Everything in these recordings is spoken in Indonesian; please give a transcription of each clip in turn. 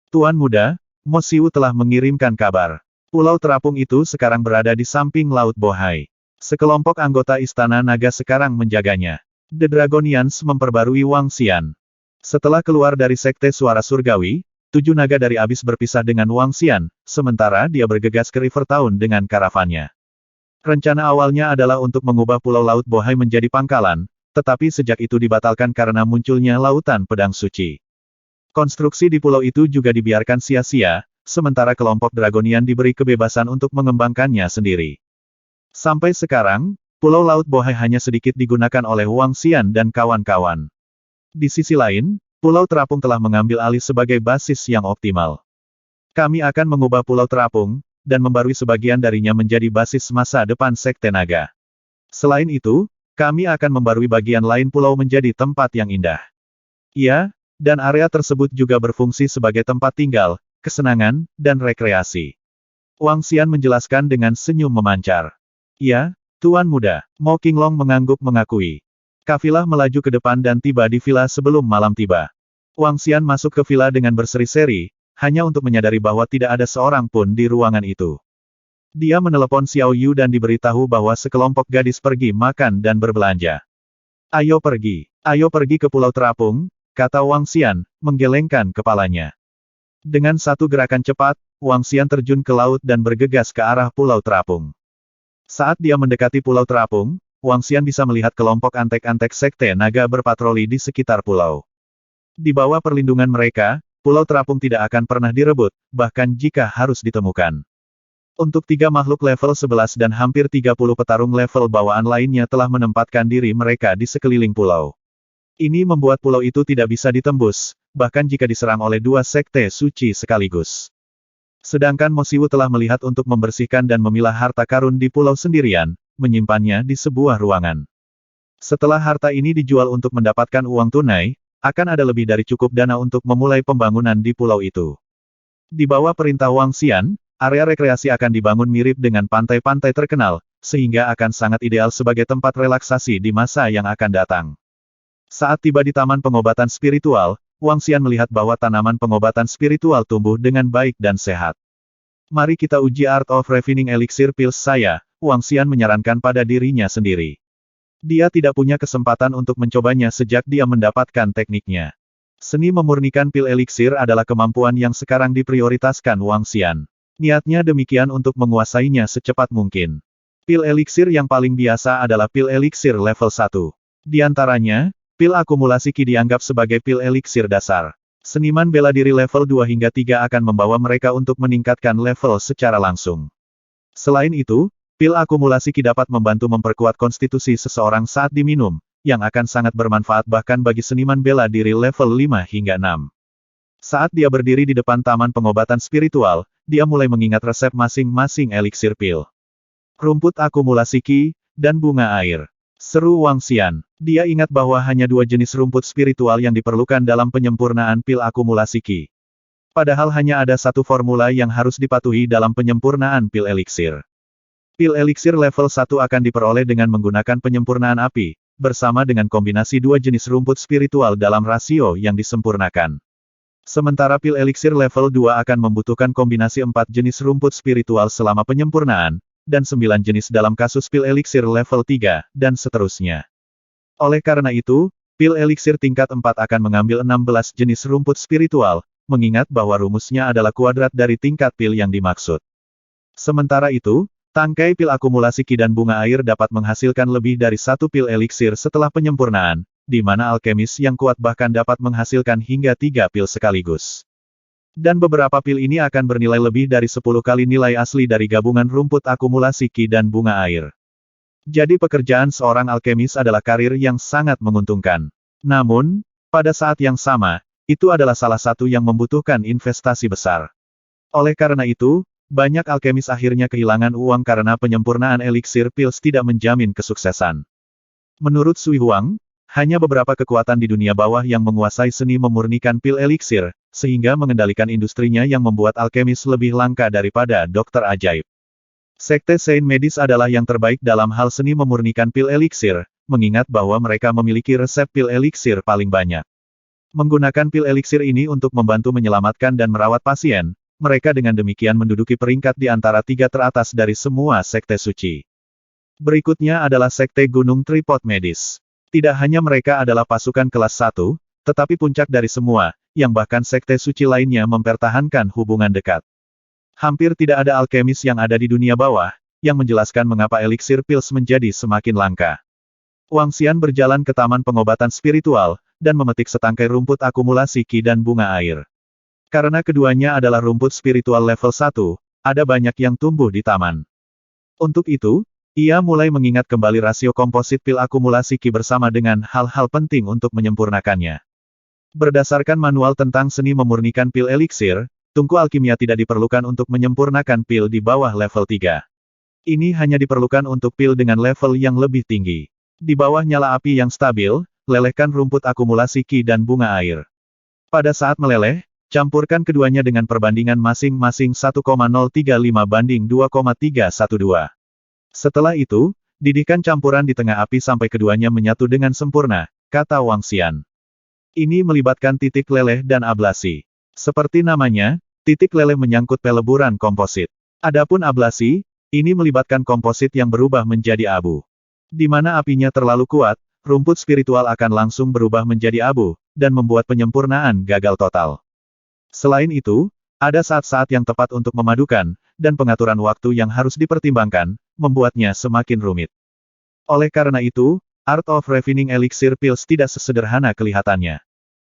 Tuan Muda, Mo Siwu telah mengirimkan kabar. Pulau terapung itu sekarang berada di samping Laut Bohai. Sekelompok anggota Istana Naga sekarang menjaganya. The Dragonians memperbarui Wang Xian. Setelah keluar dari Sekte Suara Surgawi, 7 naga dari Abis berpisah dengan Wang Xian, sementara dia bergegas ke River Town dengan karavannya. Rencana awalnya adalah untuk mengubah Pulau Laut Bohai menjadi pangkalan, tetapi sejak itu dibatalkan karena munculnya Lautan Pedang Suci. Konstruksi di pulau itu juga dibiarkan sia-sia, sementara kelompok Dragonian diberi kebebasan untuk mengembangkannya sendiri. Sampai sekarang, Pulau Laut Bohai hanya sedikit digunakan oleh Wang Xian dan kawan-kawan. Di sisi lain, Pulau Terapung telah mengambil alih sebagai basis yang optimal. Kami akan mengubah Pulau Terapung, dan membarui sebagian darinya menjadi basis masa depan Sekte Naga. Selain itu, kami akan membarui bagian lain pulau menjadi tempat yang indah. Iya, dan area tersebut juga berfungsi sebagai tempat tinggal, kesenangan, dan rekreasi. Wang Xian menjelaskan dengan senyum memancar. Ya, Tuan Muda, Mo Qinglong mengangguk mengakui. Kafilah melaju ke depan dan tiba di villa sebelum malam tiba. Wang Xian masuk ke villa dengan berseri-seri, hanya untuk menyadari bahwa tidak ada seorang pun di ruangan itu. Dia menelepon Xiao Yu dan diberitahu bahwa sekelompok gadis pergi makan dan berbelanja. Ayo pergi ke Pulau Terapung, kata Wang Xian, menggelengkan kepalanya. Dengan satu gerakan cepat, Wang Xian terjun ke laut dan bergegas ke arah Pulau Terapung. Saat dia mendekati Pulau Terapung, Wang Xian bisa melihat kelompok antek-antek Sekte Naga berpatroli di sekitar pulau. Di bawah perlindungan mereka, Pulau Terapung tidak akan pernah direbut, bahkan jika harus ditemukan. Untuk 3 makhluk level 11 dan hampir 30 petarung level bawaan lainnya telah menempatkan diri mereka di sekeliling pulau. Ini membuat pulau itu tidak bisa ditembus, bahkan jika diserang oleh 2 sekte suci sekaligus. Sedangkan Mo Siwu telah melihat untuk membersihkan dan memilah harta karun di pulau sendirian, menyimpannya di sebuah ruangan. Setelah harta ini dijual untuk mendapatkan uang tunai, akan ada lebih dari cukup dana untuk memulai pembangunan di pulau itu. Di bawah perintah Wang Xian, area rekreasi akan dibangun mirip dengan pantai-pantai terkenal, sehingga akan sangat ideal sebagai tempat relaksasi di masa yang akan datang. Saat tiba di Taman Pengobatan Spiritual, Wang Xian melihat bahwa tanaman pengobatan spiritual tumbuh dengan baik dan sehat. Mari kita uji Art of Refining Elixir Pills saya, Wang Xian menyarankan pada dirinya sendiri. Dia tidak punya kesempatan untuk mencobanya sejak dia mendapatkan tekniknya. Seni memurnikan pil elixir adalah kemampuan yang sekarang diprioritaskan Wang Xian. Niatnya demikian untuk menguasainya secepat mungkin. Pil elixir yang paling biasa adalah pil elixir level 1. Di antaranya, pil akumulasi Qi dianggap sebagai pil elixir dasar. Seniman bela diri level 2 hingga 3 akan membawa mereka untuk meningkatkan level secara langsung. Selain itu, pil akumulasi Qi dapat membantu memperkuat konstitusi seseorang saat diminum, yang akan sangat bermanfaat bahkan bagi seniman bela diri level 5 hingga 6. Saat dia berdiri di depan Taman Pengobatan Spiritual, dia mulai mengingat resep masing-masing elixir pil. Rumput akumulasi Qi, dan bunga air. Seru Wang Xian. Dia ingat bahwa hanya 2 jenis rumput spiritual yang diperlukan dalam penyempurnaan pil akumulasi Qi. Padahal hanya ada satu formula yang harus dipatuhi dalam penyempurnaan pil elixir. Pil elixir level 1 akan diperoleh dengan menggunakan penyempurnaan api, bersama dengan kombinasi 2 jenis rumput spiritual dalam rasio yang disempurnakan. Sementara pil elixir level 2 akan membutuhkan kombinasi 4 jenis rumput spiritual selama penyempurnaan, dan 9 jenis dalam kasus pil elixir level 3, dan seterusnya. Oleh karena itu, pil elixir tingkat 4 akan mengambil 16 jenis rumput spiritual, mengingat bahwa rumusnya adalah kuadrat dari tingkat pil yang dimaksud. Sementara itu, tangkai pil akumulasi Qi dan bunga air dapat menghasilkan lebih dari 1 pil elixir setelah penyempurnaan, di mana alkemis yang kuat bahkan dapat menghasilkan hingga 3 pil sekaligus. Dan beberapa pil ini akan bernilai lebih dari 10 kali nilai asli dari gabungan rumput akumulasi Qi dan bunga air. Jadi pekerjaan seorang alkemis adalah karir yang sangat menguntungkan. Namun, pada saat yang sama, itu adalah salah satu yang membutuhkan investasi besar. Oleh karena itu, banyak alkemis akhirnya kehilangan uang karena penyempurnaan elixir pills tidak menjamin kesuksesan. Menurut Sui Huang, hanya beberapa kekuatan di dunia bawah yang menguasai seni memurnikan pil elixir, sehingga mengendalikan industrinya yang membuat alkemis lebih langka daripada dokter ajaib. Sekte Saint Medis adalah yang terbaik dalam hal seni memurnikan pil elixir, mengingat bahwa mereka memiliki resep pil elixir paling banyak. Menggunakan pil eliksir ini untuk membantu menyelamatkan dan merawat pasien, mereka dengan demikian menduduki peringkat di antara 3 teratas dari semua sekte suci. Berikutnya adalah sekte Gunung Tripod Medis. Tidak hanya mereka adalah pasukan kelas 1, tetapi puncak dari semua, yang bahkan sekte suci lainnya mempertahankan hubungan dekat. Hampir tidak ada alkemis yang ada di dunia bawah, yang menjelaskan mengapa eliksir pils menjadi semakin langka. Wang Xian berjalan ke taman pengobatan spiritual, dan memetik setangkai rumput akumulasi ki dan bunga air. Karena keduanya adalah rumput spiritual level 1, ada banyak yang tumbuh di taman. Untuk itu, ia mulai mengingat kembali rasio komposit pil akumulasi ki bersama dengan hal-hal penting untuk menyempurnakannya. Berdasarkan manual tentang seni memurnikan pil eliksir, tungku alkimia tidak diperlukan untuk menyempurnakan pil di bawah level 3. Ini hanya diperlukan untuk pil dengan level yang lebih tinggi. Di bawah nyala api yang stabil, lelehkan rumput akumulasi ki dan bunga air. Pada saat meleleh, campurkan keduanya dengan perbandingan masing-masing 1,035 banding 2,312. Setelah itu, didihkan campuran di tengah api sampai keduanya menyatu dengan sempurna, kata Wang Xian. Ini melibatkan titik leleh dan ablasi. Seperti namanya, titik leleh menyangkut peleburan komposit. Adapun ablasi, ini melibatkan komposit yang berubah menjadi abu. Di mana apinya terlalu kuat, rumput spiritual akan langsung berubah menjadi abu, dan membuat penyempurnaan gagal total. Selain itu, ada saat-saat yang tepat untuk memadukan, dan pengaturan waktu yang harus dipertimbangkan, membuatnya semakin rumit. Oleh karena itu, Art of Refining Elixir Pills tidak sesederhana kelihatannya.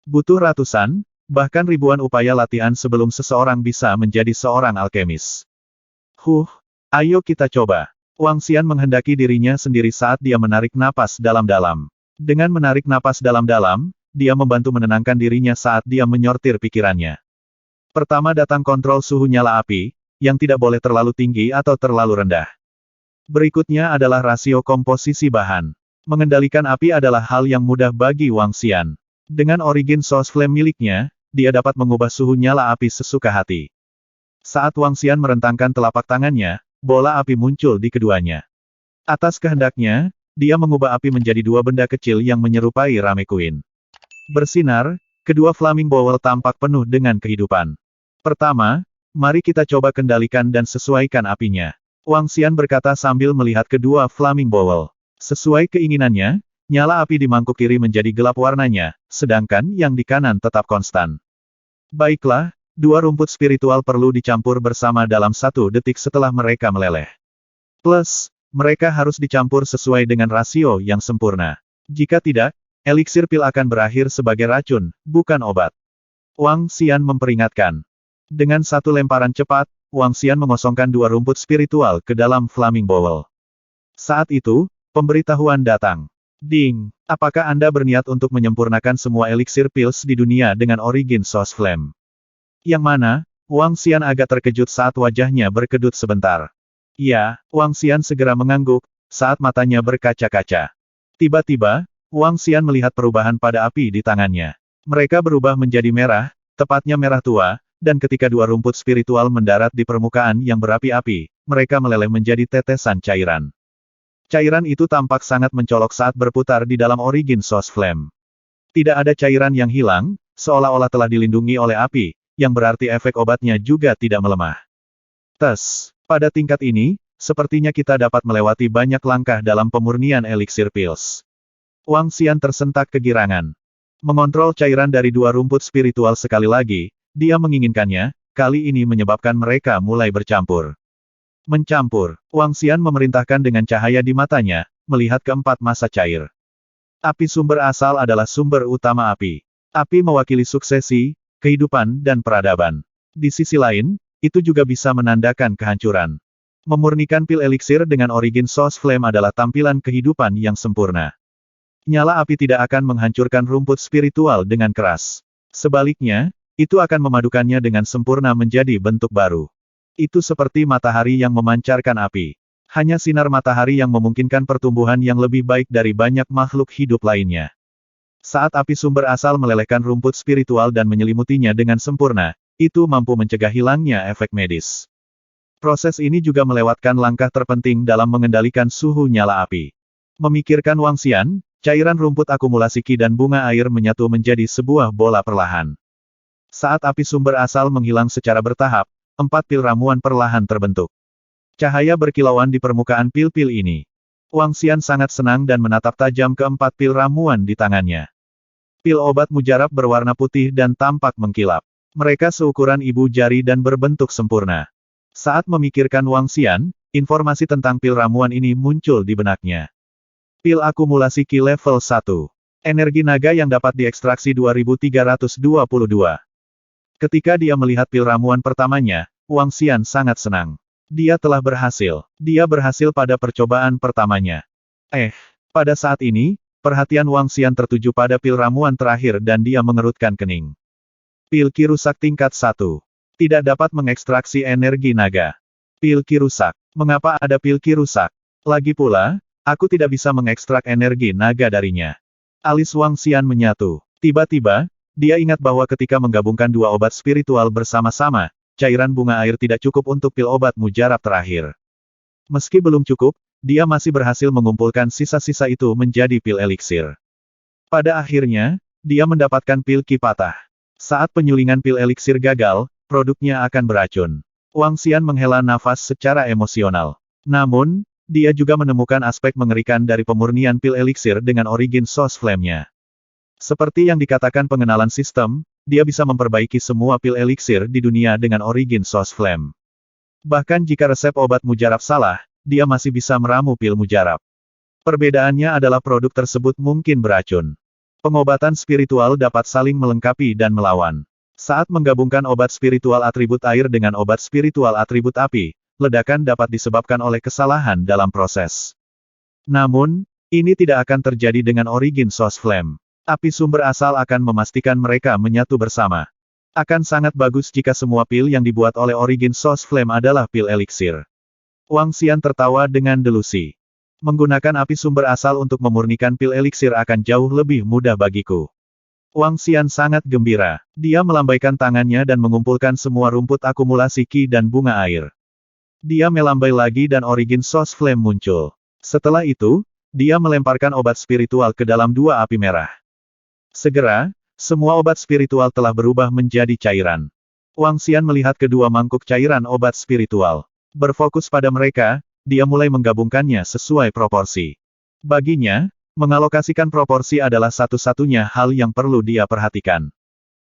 Butuh ratusan, bahkan ribuan upaya latihan sebelum seseorang bisa menjadi seorang alkemis. Ayo kita coba. Wang Xian menghendaki dirinya sendiri saat dia menarik napas dalam-dalam. Dengan menarik napas dalam-dalam, dia membantu menenangkan dirinya saat dia menyortir pikirannya. Pertama datang kontrol suhu nyala api, yang tidak boleh terlalu tinggi atau terlalu rendah. Berikutnya adalah rasio komposisi bahan. Mengendalikan api adalah hal yang mudah bagi Wang Xian. Dengan Origin Source Flame miliknya, dia dapat mengubah suhu nyala api sesuka hati. Saat Wang Xian merentangkan telapak tangannya, bola api muncul di keduanya. Atas kehendaknya, dia mengubah api menjadi 2 benda kecil yang menyerupai Ramekuin. Bersinar, kedua Flaming Bowl tampak penuh dengan kehidupan. Pertama, mari kita coba kendalikan dan sesuaikan apinya. Wang Xian berkata sambil melihat kedua Flaming Bowl. Sesuai keinginannya, nyala api di mangkuk kiri menjadi gelap warnanya, sedangkan yang di kanan tetap konstan. Baiklah, 2 rumput spiritual perlu dicampur bersama dalam 1 detik setelah mereka meleleh. Plus, mereka harus dicampur sesuai dengan rasio yang sempurna. Jika tidak, eliksir pil akan berakhir sebagai racun, bukan obat. Wang Xian memperingatkan. Dengan satu lemparan cepat, Wang Xian mengosongkan 2 rumput spiritual ke dalam Flaming Bowl. Saat itu, pemberitahuan datang. Ding, apakah Anda berniat untuk menyempurnakan semua eliksir pils di dunia dengan Origin Source Flame? Yang mana? Wang Xian agak terkejut saat wajahnya berkedut sebentar. Ya, Wang Xian segera mengangguk, saat matanya berkaca-kaca. Tiba-tiba, Wang Xian melihat perubahan pada api di tangannya. Mereka berubah menjadi merah, tepatnya merah tua, dan ketika 2 rumput spiritual mendarat di permukaan yang berapi-api, mereka meleleh menjadi tetesan cairan. Cairan itu tampak sangat mencolok saat berputar di dalam Origin Source Flame. Tidak ada cairan yang hilang, seolah-olah telah dilindungi oleh api, yang berarti efek obatnya juga tidak melemah. Pada tingkat ini, sepertinya kita dapat melewati banyak langkah dalam pemurnian eliksir pils. Wang Xian tersentak kegirangan. Mengontrol cairan dari 2 rumput spiritual sekali lagi, dia menginginkannya, kali ini menyebabkan mereka mulai bercampur. Mencampur, Wang Xian memerintahkan dengan cahaya di matanya, melihat keempat massa cair. Api sumber asal adalah sumber utama api. Api mewakili suksesi, kehidupan dan peradaban. Di sisi lain, itu juga bisa menandakan kehancuran. Memurnikan pil eliksir dengan Origin Source Flame adalah tampilan kehidupan yang sempurna. Nyala api tidak akan menghancurkan rumput spiritual dengan keras. Sebaliknya, itu akan memadukannya dengan sempurna menjadi bentuk baru. Itu seperti matahari yang memancarkan api. Hanya sinar matahari yang memungkinkan pertumbuhan yang lebih baik dari banyak makhluk hidup lainnya. Saat api sumber asal melelehkan rumput spiritual dan menyelimutinya dengan sempurna, itu mampu mencegah hilangnya efek medis. Proses ini juga melewatkan langkah terpenting dalam mengendalikan suhu nyala api. Memikirkan Wang Xian, Cairan rumput akumulasi Ki dan bunga air menyatu menjadi sebuah bola perlahan. Saat api sumber asal menghilang secara bertahap, 4 pil ramuan perlahan terbentuk. Cahaya berkilauan di permukaan pil-pil ini. Wang Xian sangat senang dan menatap tajam ke 4 pil ramuan di tangannya. Pil obat mujarab berwarna putih dan tampak mengkilap. Mereka seukuran ibu jari dan berbentuk sempurna. Saat memikirkan Wang Xian, informasi tentang pil ramuan ini muncul di benaknya. Pil akumulasi Ki level 1. Energi naga yang dapat diekstraksi 2322. Ketika dia melihat pil ramuan pertamanya, Wang Xian sangat senang. Dia telah berhasil. Dia berhasil pada percobaan pertamanya. Pada saat ini, perhatian Wang Xian tertuju pada pil ramuan terakhir dan dia mengerutkan kening. Pil Ki rusak tingkat 1. Tidak dapat mengekstraksi energi naga. Pil Ki rusak. Mengapa ada pil Ki rusak? Lagi pula, aku tidak bisa mengekstrak energi naga darinya. Alis Wang Xian menyatu. Tiba-tiba, dia ingat bahwa ketika menggabungkan dua obat spiritual bersama-sama, cairan bunga air tidak cukup untuk pil obat mujarab terakhir. Meski belum cukup, dia masih berhasil mengumpulkan sisa-sisa itu menjadi pil eliksir. Pada akhirnya, dia mendapatkan pil Ki patah. Saat penyulingan pil eliksir gagal, produknya akan beracun. Wang Xian menghela nafas secara emosional. Namun, dia juga menemukan aspek mengerikan dari pemurnian pil eliksir dengan origin source flame-nya. Seperti yang dikatakan pengenalan sistem, dia bisa memperbaiki semua pil eliksir di dunia dengan origin source flame. Bahkan jika resep obat mujarab salah, dia masih bisa meramu pil mujarab. Perbedaannya adalah produk tersebut mungkin beracun. Pengobatan spiritual dapat saling melengkapi dan melawan. Saat menggabungkan obat spiritual atribut air dengan obat spiritual atribut api, ledakan dapat disebabkan oleh kesalahan dalam proses. Namun, ini tidak akan terjadi dengan origin source flame. Api sumber asal akan memastikan mereka menyatu bersama. Akan sangat bagus jika semua pil yang dibuat oleh origin source flame adalah pil eliksir. Wang Xian tertawa dengan delusi. Menggunakan api sumber asal untuk memurnikan pil eliksir akan jauh lebih mudah bagiku. Wang Xian sangat gembira. Dia melambaikan tangannya dan mengumpulkan semua rumput akumulasi Ki dan bunga air. Dia melambai lagi dan origin source flame muncul. Setelah itu, dia melemparkan obat spiritual ke dalam dua api merah. Segera, semua obat spiritual telah berubah menjadi cairan. Wang Xian melihat kedua mangkuk cairan obat spiritual. Berfokus pada mereka, dia mulai menggabungkannya sesuai proporsi. Baginya, mengalokasikan proporsi adalah satu-satunya hal yang perlu dia perhatikan.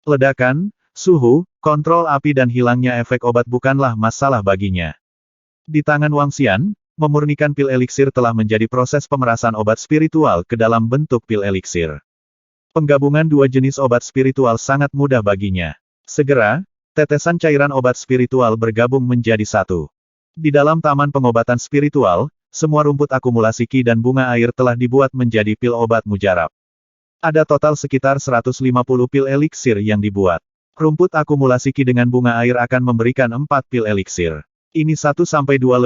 Ledakan, suhu, kontrol api dan hilangnya efek obat bukanlah masalah baginya. Di tangan Wang Xian, memurnikan pil eliksir telah menjadi proses pemerasan obat spiritual ke dalam bentuk pil eliksir. Penggabungan dua jenis obat spiritual sangat mudah baginya. Segera, tetesan cairan obat spiritual bergabung menjadi satu. Di dalam taman pengobatan spiritual, semua rumput akumulasi Ki dan bunga air telah dibuat menjadi pil obat mujarab. Ada total sekitar 150 pil eliksir yang dibuat. Rumput akumulasi Ki dengan bunga air akan memberikan 4 pil eliksir. Ini 1-2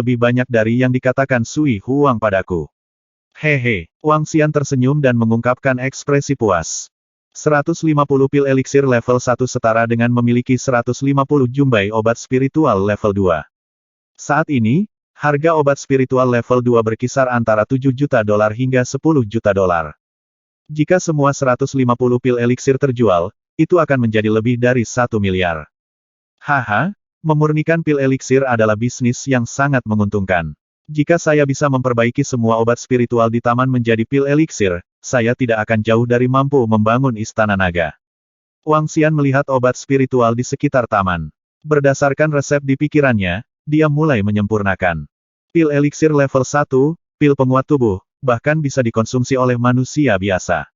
lebih banyak dari yang dikatakan Sui Huang padaku. Hehe, Wang Xian tersenyum dan mengungkapkan ekspresi puas. 150 pil eliksir level 1 setara dengan memiliki 150 jumbai obat spiritual level 2. Saat ini, harga obat spiritual level 2 berkisar antara 7 juta dolar hingga 10 juta dolar. Jika semua 150 pil eliksir terjual, itu akan menjadi lebih dari 1 miliar. Haha. Memurnikan pil eliksir adalah bisnis yang sangat menguntungkan. Jika saya bisa memperbaiki semua obat spiritual di taman menjadi pil eliksir, saya tidak akan jauh dari mampu membangun istana naga. Wang Xian melihat obat spiritual di sekitar taman. Berdasarkan resep di pikirannya, dia mulai menyempurnakan. Pil eliksir level 1, pil penguat tubuh, bahkan bisa dikonsumsi oleh manusia biasa.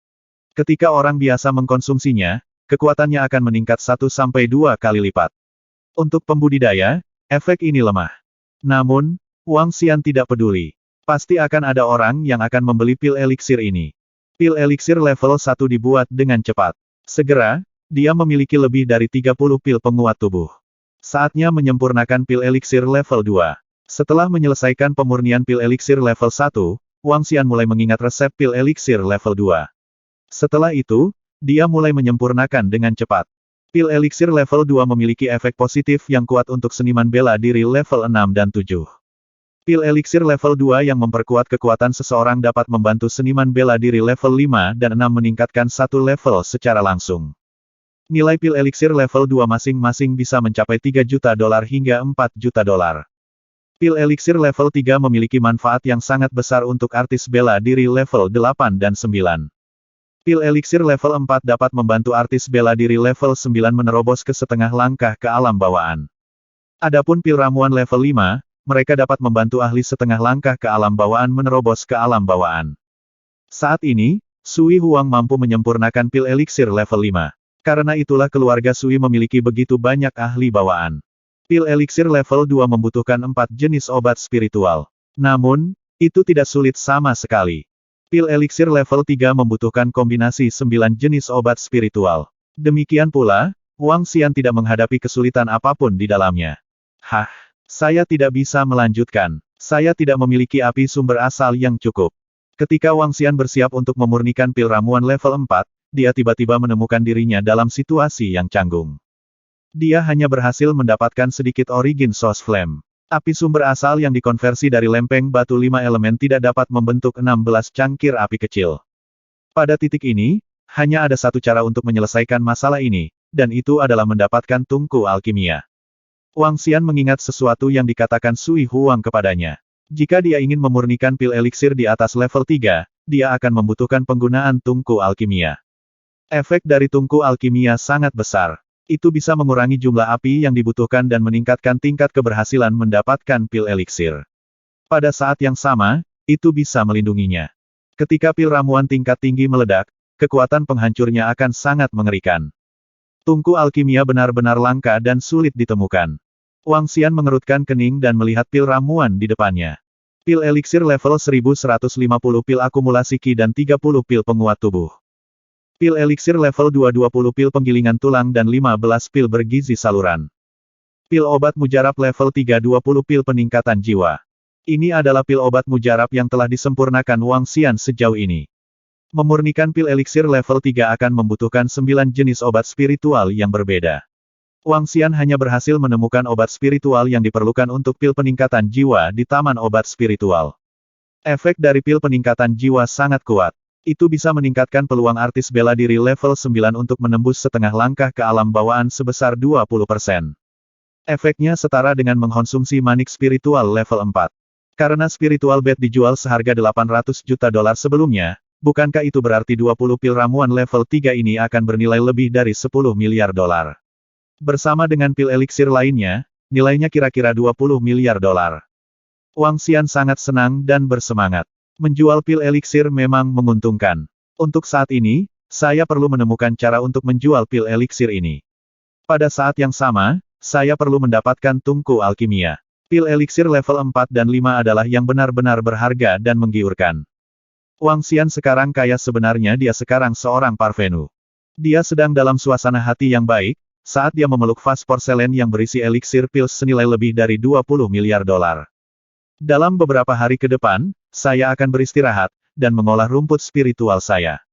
Ketika orang biasa mengkonsumsinya, kekuatannya akan meningkat 1-2 kali lipat. Untuk pembudidaya, efek ini lemah. Namun, Wang Xian tidak peduli. Pasti akan ada orang yang akan membeli pil eliksir ini. Pil eliksir level 1 dibuat dengan cepat. Segera, dia memiliki lebih dari 30 pil penguat tubuh. Saatnya menyempurnakan pil eliksir level 2. Setelah menyelesaikan pemurnian pil eliksir level 1, Wang Xian mulai mengingat resep pil eliksir level 2. Setelah itu, dia mulai menyempurnakan dengan cepat. Pil eliksir level 2 memiliki efek positif yang kuat untuk seniman bela diri level 6 dan 7. Pil eliksir level 2 yang memperkuat kekuatan seseorang dapat membantu seniman bela diri level 5 dan 6 meningkatkan satu level secara langsung. Nilai pil eliksir level 2 masing-masing bisa mencapai $3 juta hingga $4 juta. Pil eliksir level 3 memiliki manfaat yang sangat besar untuk artis bela diri level 8 dan 9. Pil eliksir level 4 dapat membantu artis bela diri level 9 menerobos ke setengah langkah ke alam bawaan. Adapun pil ramuan level 5, mereka dapat membantu ahli setengah langkah ke alam bawaan menerobos ke alam bawaan. Saat ini, Sui Huang mampu menyempurnakan pil eliksir level 5. Karena itulah keluarga Sui memiliki begitu banyak ahli bawaan. Pil eliksir level 2 membutuhkan 4 jenis obat spiritual. Namun, itu tidak sulit sama sekali. Pil eliksir level 3 membutuhkan kombinasi 9 jenis obat spiritual. Demikian pula, Wang Xian tidak menghadapi kesulitan apapun di dalamnya. Hah, saya tidak bisa melanjutkan. Saya tidak memiliki api sumber asal yang cukup. Ketika Wang Xian bersiap untuk memurnikan pil ramuan level 4, dia tiba-tiba menemukan dirinya dalam situasi yang canggung. Dia hanya berhasil mendapatkan sedikit origin source flame. Api sumber asal yang dikonversi dari lempeng batu 5 elemen tidak dapat membentuk 16 cangkir api kecil. Pada titik ini, hanya ada satu cara untuk menyelesaikan masalah ini, dan itu adalah mendapatkan tungku alkimia. Wang Xian mengingat sesuatu yang dikatakan Sui Huang kepadanya. Jika dia ingin memurnikan pil eliksir di atas level 3, dia akan membutuhkan penggunaan tungku alkimia. Efek dari tungku alkimia sangat besar. Itu bisa mengurangi jumlah api yang dibutuhkan dan meningkatkan tingkat keberhasilan mendapatkan pil eliksir. Pada saat yang sama, itu bisa melindunginya. Ketika pil ramuan tingkat tinggi meledak, kekuatan penghancurnya akan sangat mengerikan. Tungku alkimia benar-benar langka dan sulit ditemukan. Wang Xian mengerutkan kening dan melihat pil ramuan di depannya. Pil eliksir level 1150 pil akumulasi Qi dan 30 pil penguat tubuh. Pil eliksir level 2 20 pil penggilingan tulang dan 15 pil bergizi saluran. Pil obat mujarab level 3 20 pil peningkatan jiwa. Ini adalah pil obat mujarab yang telah disempurnakan Wang Xian sejauh ini. Memurnikan pil eliksir level 3 akan membutuhkan 9 jenis obat spiritual yang berbeda. Wang Xian hanya berhasil menemukan obat spiritual yang diperlukan untuk pil peningkatan jiwa di taman obat spiritual. Efek dari pil peningkatan jiwa sangat kuat. Itu bisa meningkatkan peluang artis bela diri level 9 untuk menembus setengah langkah ke alam bawaan sebesar 20%. Efeknya setara dengan mengkonsumsi manik spiritual level 4. Karena spiritual bed dijual seharga $800 juta sebelumnya, bukankah itu berarti 20 pil ramuan level 3 ini akan bernilai lebih dari $10 miliar? Bersama dengan pil eliksir lainnya, nilainya kira-kira $20 miliar. Wang Xian sangat senang dan bersemangat. Menjual pil eliksir memang menguntungkan. Untuk saat ini, saya perlu menemukan cara untuk menjual pil eliksir ini. Pada saat yang sama, saya perlu mendapatkan tungku alkimia. Pil eliksir level 4 dan 5 adalah yang benar-benar berharga dan menggiurkan. Wang Xian sekarang kaya sebenarnya dia sekarang seorang parvenu. Dia sedang dalam suasana hati yang baik, saat dia memeluk vas porselen yang berisi eliksir pils senilai lebih dari $20 miliar. Dalam beberapa hari ke depan, saya akan beristirahat, dan mengolah rumput spiritual saya.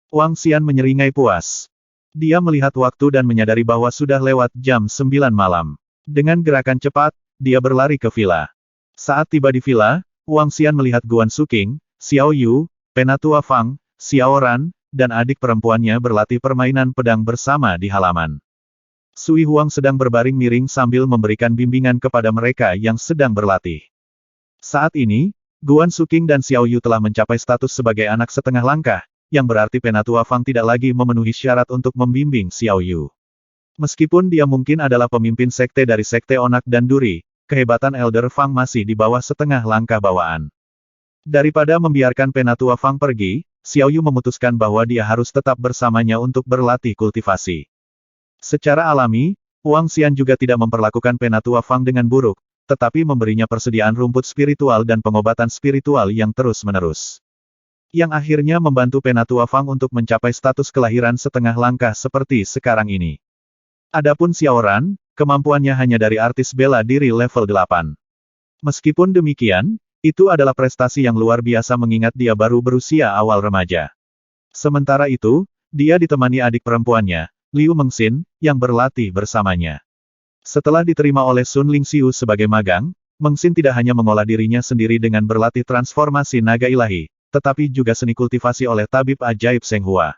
Wang Xian menyeringai puas. Dia melihat waktu dan menyadari bahwa sudah lewat jam 9 malam. Dengan gerakan cepat, dia berlari ke villa. Saat tiba di villa, Wang Xian melihat Guan Suking, Xiao Yu, Penatua Fang, Xiao Ran, dan adik perempuannya berlatih permainan pedang bersama di halaman. Sui Huang sedang berbaring miring sambil memberikan bimbingan kepada mereka yang sedang berlatih. Saat ini, Guan Suking dan Xiao Yu telah mencapai status sebagai anak setengah langkah, yang berarti Penatua Fang tidak lagi memenuhi syarat untuk membimbing Xiao Yu. Meskipun dia mungkin adalah pemimpin sekte dari sekte Onak dan Duri, kehebatan Elder Fang masih di bawah setengah langkah bawaan. Daripada membiarkan Penatua Fang pergi, Xiao Yu memutuskan bahwa dia harus tetap bersamanya untuk berlatih kultivasi. Secara alami, Wang Xian juga tidak memperlakukan Penatua Fang dengan buruk, tetapi memberinya persediaan rumput spiritual dan pengobatan spiritual yang terus-menerus. Yang akhirnya membantu Penatua Fang untuk mencapai status kelahiran setengah langkah seperti sekarang ini. Adapun Xiao Ran, kemampuannya hanya dari artis bela diri level 8. Meskipun demikian, itu adalah prestasi yang luar biasa mengingat dia baru berusia awal remaja. Sementara itu, dia ditemani adik perempuannya, Liu Mengxin, yang berlatih bersamanya. Setelah diterima oleh Sun Lingxiu sebagai magang, Meng Xin tidak hanya mengolah dirinya sendiri dengan berlatih transformasi naga ilahi, tetapi juga seni kultivasi oleh tabib ajaib Seng Hua.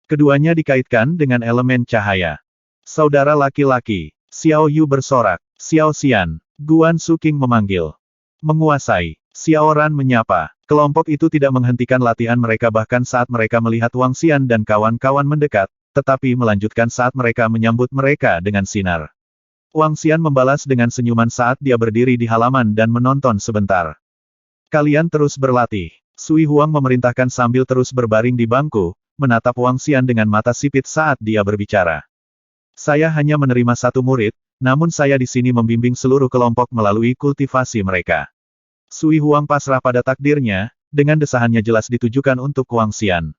Keduanya dikaitkan dengan elemen cahaya. Saudara laki-laki, Xiao Yu bersorak. Xiao Xian, Guan Suking memanggil. Menguasai. Xiao Ran menyapa. Kelompok itu tidak menghentikan latihan mereka bahkan saat mereka melihat Wang Xian dan kawan-kawan mendekat, tetapi melanjutkan saat mereka menyambut mereka dengan sinar. Wang Xian membalas dengan senyuman saat dia berdiri di halaman dan menonton sebentar. Kalian terus berlatih. Sui Huang memerintahkan sambil terus berbaring di bangku, menatap Wang Xian dengan mata sipit saat dia berbicara. Saya hanya menerima satu murid, namun saya di sini membimbing seluruh kelompok melalui kultivasi mereka. Sui Huang pasrah pada takdirnya, dengan desahannya jelas ditujukan untuk Wang Xian.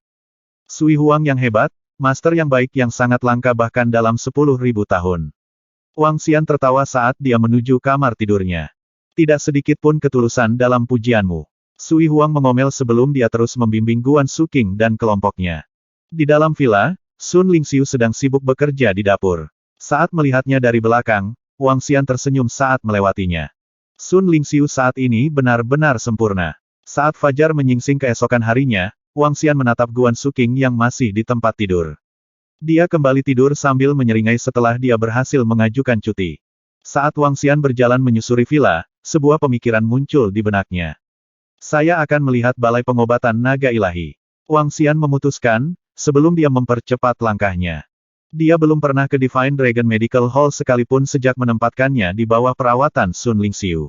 Sui Huang yang hebat, master yang baik yang sangat langka bahkan dalam 10.000 tahun. Wang Xian tertawa saat dia menuju kamar tidurnya. Tidak sedikit pun ketulusan dalam pujianmu. Sui Huang mengomel sebelum dia terus membimbing Guan Suking dan kelompoknya. Di dalam villa, Sun Lingxiu sedang sibuk bekerja di dapur. Saat melihatnya dari belakang, Wang Xian tersenyum saat melewatinya. Sun Lingxiu saat ini benar-benar sempurna. Saat fajar menyingsing keesokan harinya, Wang Xian menatap Guan Suking yang masih di tempat tidur. Dia kembali tidur sambil menyeringai setelah dia berhasil mengajukan cuti. Saat Wang Xian berjalan menyusuri villa, sebuah pemikiran muncul di benaknya. Saya akan melihat balai pengobatan naga ilahi. Wang Xian memutuskan, sebelum dia mempercepat langkahnya. Dia belum pernah ke Divine Dragon Medical Hall sekalipun sejak menempatkannya di bawah perawatan Sun Lingxiu.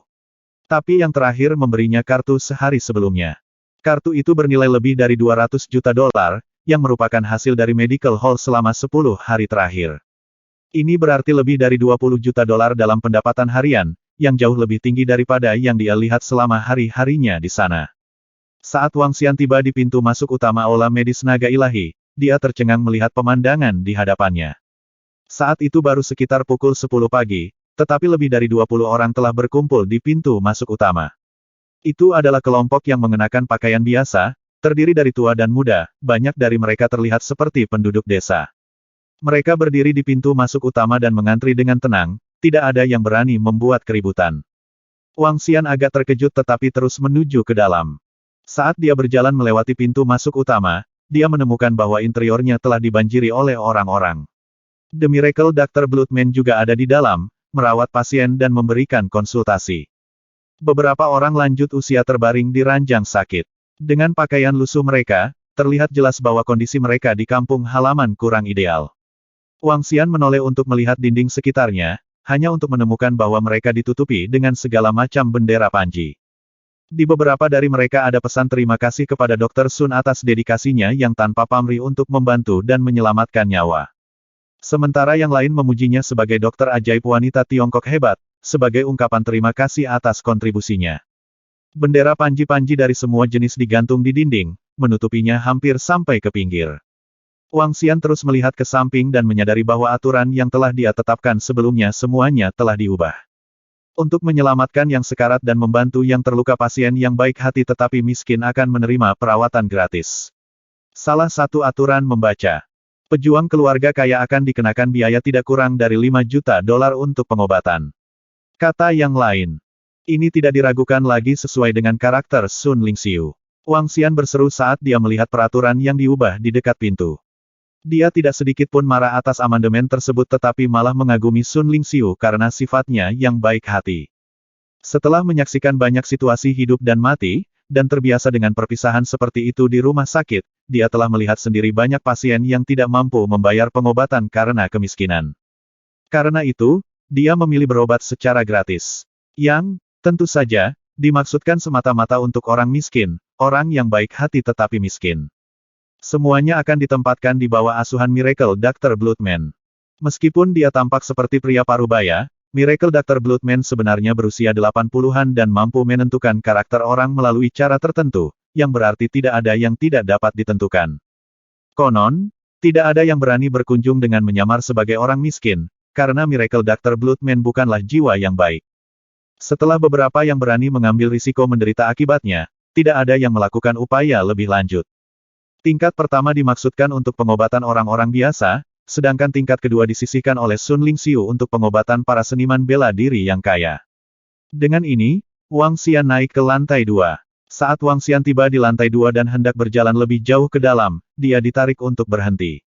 Tapi yang terakhir memberinya kartu sehari sebelumnya. Kartu itu bernilai lebih dari 200 juta dolar, yang merupakan hasil dari Medical Hall selama 10 hari terakhir. Ini berarti lebih dari 20 juta dolar dalam pendapatan harian, yang jauh lebih tinggi daripada yang dia lihat selama hari-harinya di sana. Saat Wang Xian tiba di pintu masuk utama Aula Medis Naga Ilahi, dia tercengang melihat pemandangan di hadapannya. Saat itu baru sekitar pukul 10 pagi, tetapi lebih dari 20 orang telah berkumpul di pintu masuk utama. Itu adalah kelompok yang mengenakan pakaian biasa, terdiri dari tua dan muda, banyak dari mereka terlihat seperti penduduk desa. Mereka berdiri di pintu masuk utama dan mengantri dengan tenang, tidak ada yang berani membuat keributan. Wang Xian agak terkejut tetapi terus menuju ke dalam. Saat dia berjalan melewati pintu masuk utama, dia menemukan bahwa interiornya telah dibanjiri oleh orang-orang. The Miracle Dr. Bloodman juga ada di dalam, merawat pasien dan memberikan konsultasi. Beberapa orang lanjut usia terbaring di ranjang sakit. Dengan pakaian lusuh mereka, terlihat jelas bahwa kondisi mereka di kampung halaman kurang ideal. Wang Xian menoleh untuk melihat dinding sekitarnya, hanya untuk menemukan bahwa mereka ditutupi dengan segala macam bendera panji. Di beberapa dari mereka ada pesan terima kasih kepada Dr. Sun atas dedikasinya yang tanpa pamrih untuk membantu dan menyelamatkan nyawa. Sementara yang lain memujinya sebagai dokter ajaib wanita Tiongkok hebat, sebagai ungkapan terima kasih atas kontribusinya. Bendera panji-panji dari semua jenis digantung di dinding, menutupinya hampir sampai ke pinggir. Wang Xian terus melihat ke samping dan menyadari bahwa aturan yang telah dia tetapkan sebelumnya semuanya telah diubah. Untuk menyelamatkan yang sekarat dan membantu yang terluka pasien yang baik hati tetapi miskin akan menerima perawatan gratis. Salah satu aturan membaca. Pejuang keluarga kaya akan dikenakan biaya tidak kurang dari 5 juta dolar untuk pengobatan. Kata yang lain. Ini tidak diragukan lagi sesuai dengan karakter Sun Lingxiu. Wang Xian berseru saat dia melihat peraturan yang diubah di dekat pintu. Dia tidak sedikit pun marah atas amandemen tersebut tetapi malah mengagumi Sun Lingxiu karena sifatnya yang baik hati. Setelah menyaksikan banyak situasi hidup dan mati, dan terbiasa dengan perpisahan seperti itu di rumah sakit, dia telah melihat sendiri banyak pasien yang tidak mampu membayar pengobatan karena kemiskinan. Karena itu, dia memilih berobat secara gratis. Yang, tentu saja, dimaksudkan semata-mata untuk orang miskin, orang yang baik hati tetapi miskin. Semuanya akan ditempatkan di bawah asuhan Miracle Dr. Bloodman. Meskipun dia tampak seperti pria parubaya, Miracle Dr. Bloodman sebenarnya berusia 80-an dan mampu menentukan karakter orang melalui cara tertentu, yang berarti tidak ada yang tidak dapat ditentukan. Konon, tidak ada yang berani berkunjung dengan menyamar sebagai orang miskin, karena Miracle Dr. Bloodman bukanlah jiwa yang baik. Setelah beberapa yang berani mengambil risiko menderita akibatnya, tidak ada yang melakukan upaya lebih lanjut. Tingkat pertama dimaksudkan untuk pengobatan orang-orang biasa, sedangkan tingkat kedua disisihkan oleh Sun Lingxiu untuk pengobatan para seniman bela diri yang kaya. Dengan ini, Wang Xian naik ke lantai 2. Saat Wang Xian tiba di lantai 2 dan hendak berjalan lebih jauh ke dalam, dia ditarik untuk berhenti.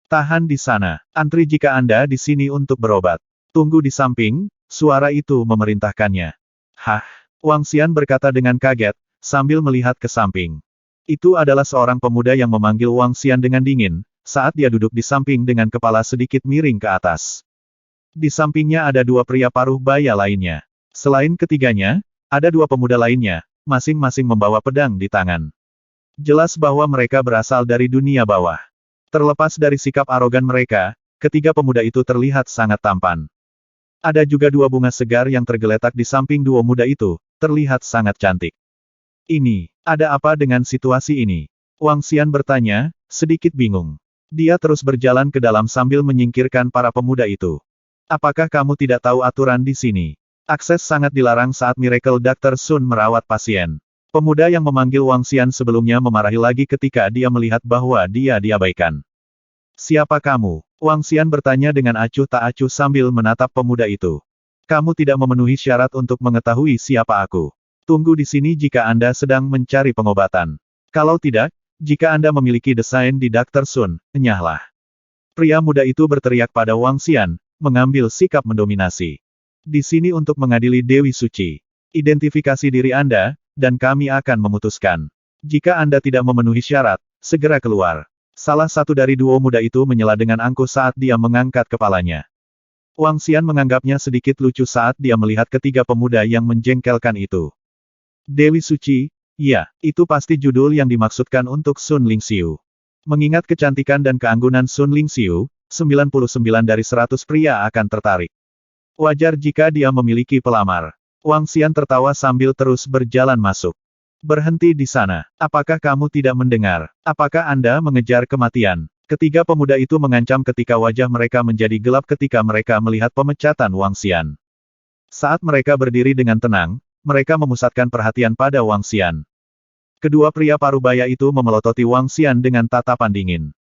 Tahan di sana. Antri jika Anda di sini untuk berobat. Tunggu di samping, suara itu memerintahkannya. Hah? Wang Xian berkata dengan kaget, sambil melihat ke samping. Itu adalah seorang pemuda yang memanggil Wang Xian dengan dingin, saat dia duduk di samping dengan kepala sedikit miring ke atas. Di sampingnya ada dua pria paruh baya lainnya. Selain ketiganya, ada dua pemuda lainnya, masing-masing membawa pedang di tangan. Jelas bahwa mereka berasal dari dunia bawah. Terlepas dari sikap arogan mereka, ketiga pemuda itu terlihat sangat tampan. Ada juga dua bunga segar yang tergeletak di samping dua muda itu, terlihat sangat cantik. Ini, ada apa dengan situasi ini? Wang Xian bertanya, sedikit bingung. Dia terus berjalan ke dalam sambil menyingkirkan para pemuda itu. Apakah kamu tidak tahu aturan di sini? Akses sangat dilarang saat Miracle Dr. Sun merawat pasien. Pemuda yang memanggil Wang Xian sebelumnya memarahi lagi ketika dia melihat bahwa dia diabaikan. Siapa kamu? Wang Xian bertanya dengan acuh tak acuh sambil menatap pemuda itu. Kamu tidak memenuhi syarat untuk mengetahui siapa aku. Tunggu di sini jika Anda sedang mencari pengobatan. Kalau tidak, jika Anda memiliki desain di Dr. Sun, enyahlah. Pria muda itu berteriak pada Wang Xian, mengambil sikap mendominasi. Di sini untuk mengadili Dewi Suci. Identifikasi diri Anda, dan kami akan memutuskan. Jika Anda tidak memenuhi syarat, segera keluar. Salah satu dari duo muda itu menyela dengan angkuh saat dia mengangkat kepalanya. Wang Xian menganggapnya sedikit lucu saat dia melihat ketiga pemuda yang menjengkelkan itu. Dewi Suci, ya, itu pasti judul yang dimaksudkan untuk Sun Lingxiu. Mengingat kecantikan dan keanggunan Sun Lingxiu, 99 dari 100 pria akan tertarik. Wajar jika dia memiliki pelamar. Wang Xian tertawa sambil terus berjalan masuk. Berhenti di sana. Apakah kamu tidak mendengar? Apakah Anda mengejar kematian? Ketiga pemuda itu mengancam ketika wajah mereka menjadi gelap ketika mereka melihat pemecatan Wang Xian. Saat mereka berdiri dengan tenang, mereka memusatkan perhatian pada Wang Xian. Kedua pria parubaya itu memelototi Wang Xian dengan tatapan dingin.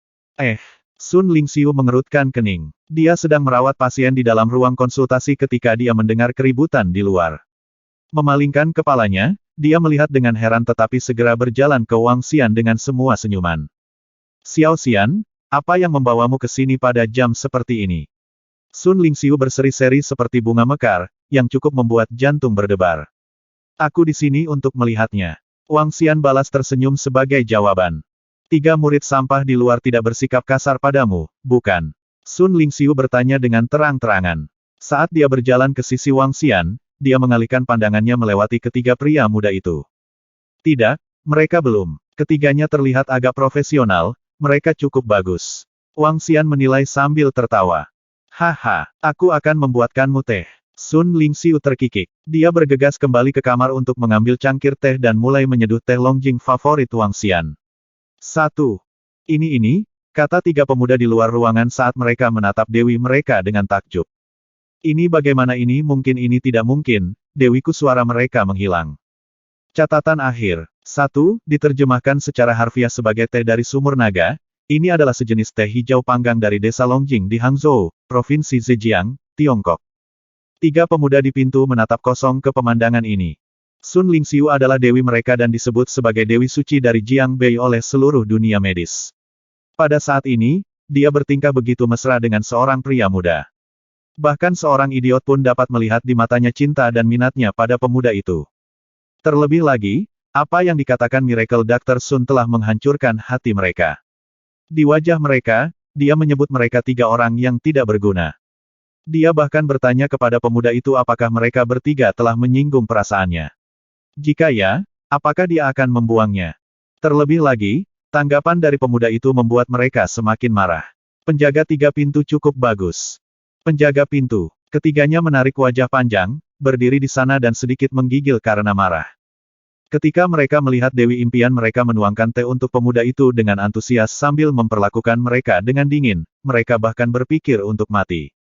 Sun Lingxiu mengerutkan kening. Dia sedang merawat pasien di dalam ruang konsultasi ketika dia mendengar keributan di luar. Memalingkan kepalanya, dia melihat dengan heran tetapi segera berjalan ke Wang Xian dengan semua senyuman. Xiao Xian, apa yang membawamu ke sini pada jam seperti ini? Sun Lingxiu berseri-seri seperti bunga mekar, yang cukup membuat jantung berdebar. Aku di sini untuk melihatnya. Wang Xian balas tersenyum sebagai jawaban. Tiga murid sampah di luar tidak bersikap kasar padamu, bukan? Sun Lingxiu bertanya dengan terang-terangan. Saat dia berjalan ke sisi Wang Xian, dia mengalihkan pandangannya melewati ketiga pria muda itu. Tidak, mereka belum. Ketiganya terlihat agak profesional, mereka cukup bagus. Wang Xian menilai sambil tertawa. Haha, aku akan membuatkanmu teh. Sun Lingxiu terkikik. Dia bergegas kembali ke kamar untuk mengambil cangkir teh dan mulai menyeduh teh Longjing favorit Wang Xian. Ini, kata tiga pemuda di luar ruangan saat mereka menatap dewi mereka dengan takjub. Ini bagaimana ini mungkin ini tidak mungkin, dewiku suara mereka menghilang. Catatan akhir. 1. Diterjemahkan secara harfiah sebagai teh dari sumur naga, ini adalah sejenis teh hijau panggang dari desa Longjing di Hangzhou, Provinsi Zhejiang, Tiongkok. Tiga pemuda di pintu menatap kosong ke pemandangan ini. Sun Lingxiu adalah dewi mereka dan disebut sebagai Dewi Suci dari Jiangbei oleh seluruh dunia medis. Pada saat ini, dia bertingkah begitu mesra dengan seorang pria muda. Bahkan seorang idiot pun dapat melihat di matanya cinta dan minatnya pada pemuda itu. Terlebih lagi, apa yang dikatakan Miracle Dr. Sun telah menghancurkan hati mereka. Di wajah mereka, dia menyebut mereka tiga orang yang tidak berguna. Dia bahkan bertanya kepada pemuda itu apakah mereka bertiga telah menyinggung perasaannya. Jika ya, apakah dia akan membuangnya? Terlebih lagi, tanggapan dari pemuda itu membuat mereka semakin marah. Penjaga tiga pintu cukup bagus. Penjaga pintu. Ketiganya menarik wajah panjang, berdiri di sana dan sedikit menggigil karena marah. Ketika mereka melihat Dewi Impian mereka menuangkan teh untuk pemuda itu dengan antusias sambil memperlakukan mereka dengan dingin, mereka bahkan berpikir untuk mati.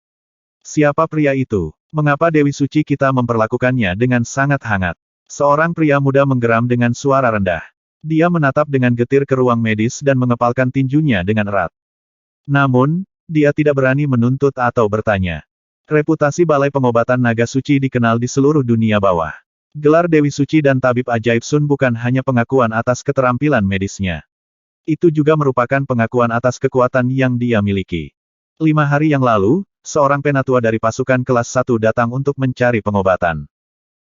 Siapa pria itu? Mengapa Dewi Suci kita memperlakukannya dengan sangat hangat? Seorang pria muda menggeram dengan suara rendah. Dia menatap dengan getir ke ruang medis dan mengepalkan tinjunya dengan erat. Namun, dia tidak berani menuntut atau bertanya. Reputasi Balai Pengobatan Naga Suci dikenal di seluruh dunia bawah. Gelar Dewi Suci dan Tabib Ajaib Sun bukan hanya pengakuan atas keterampilan medisnya. Itu juga merupakan pengakuan atas kekuatan yang dia miliki. 5 hari yang lalu, seorang penatua dari pasukan kelas 1 datang untuk mencari pengobatan.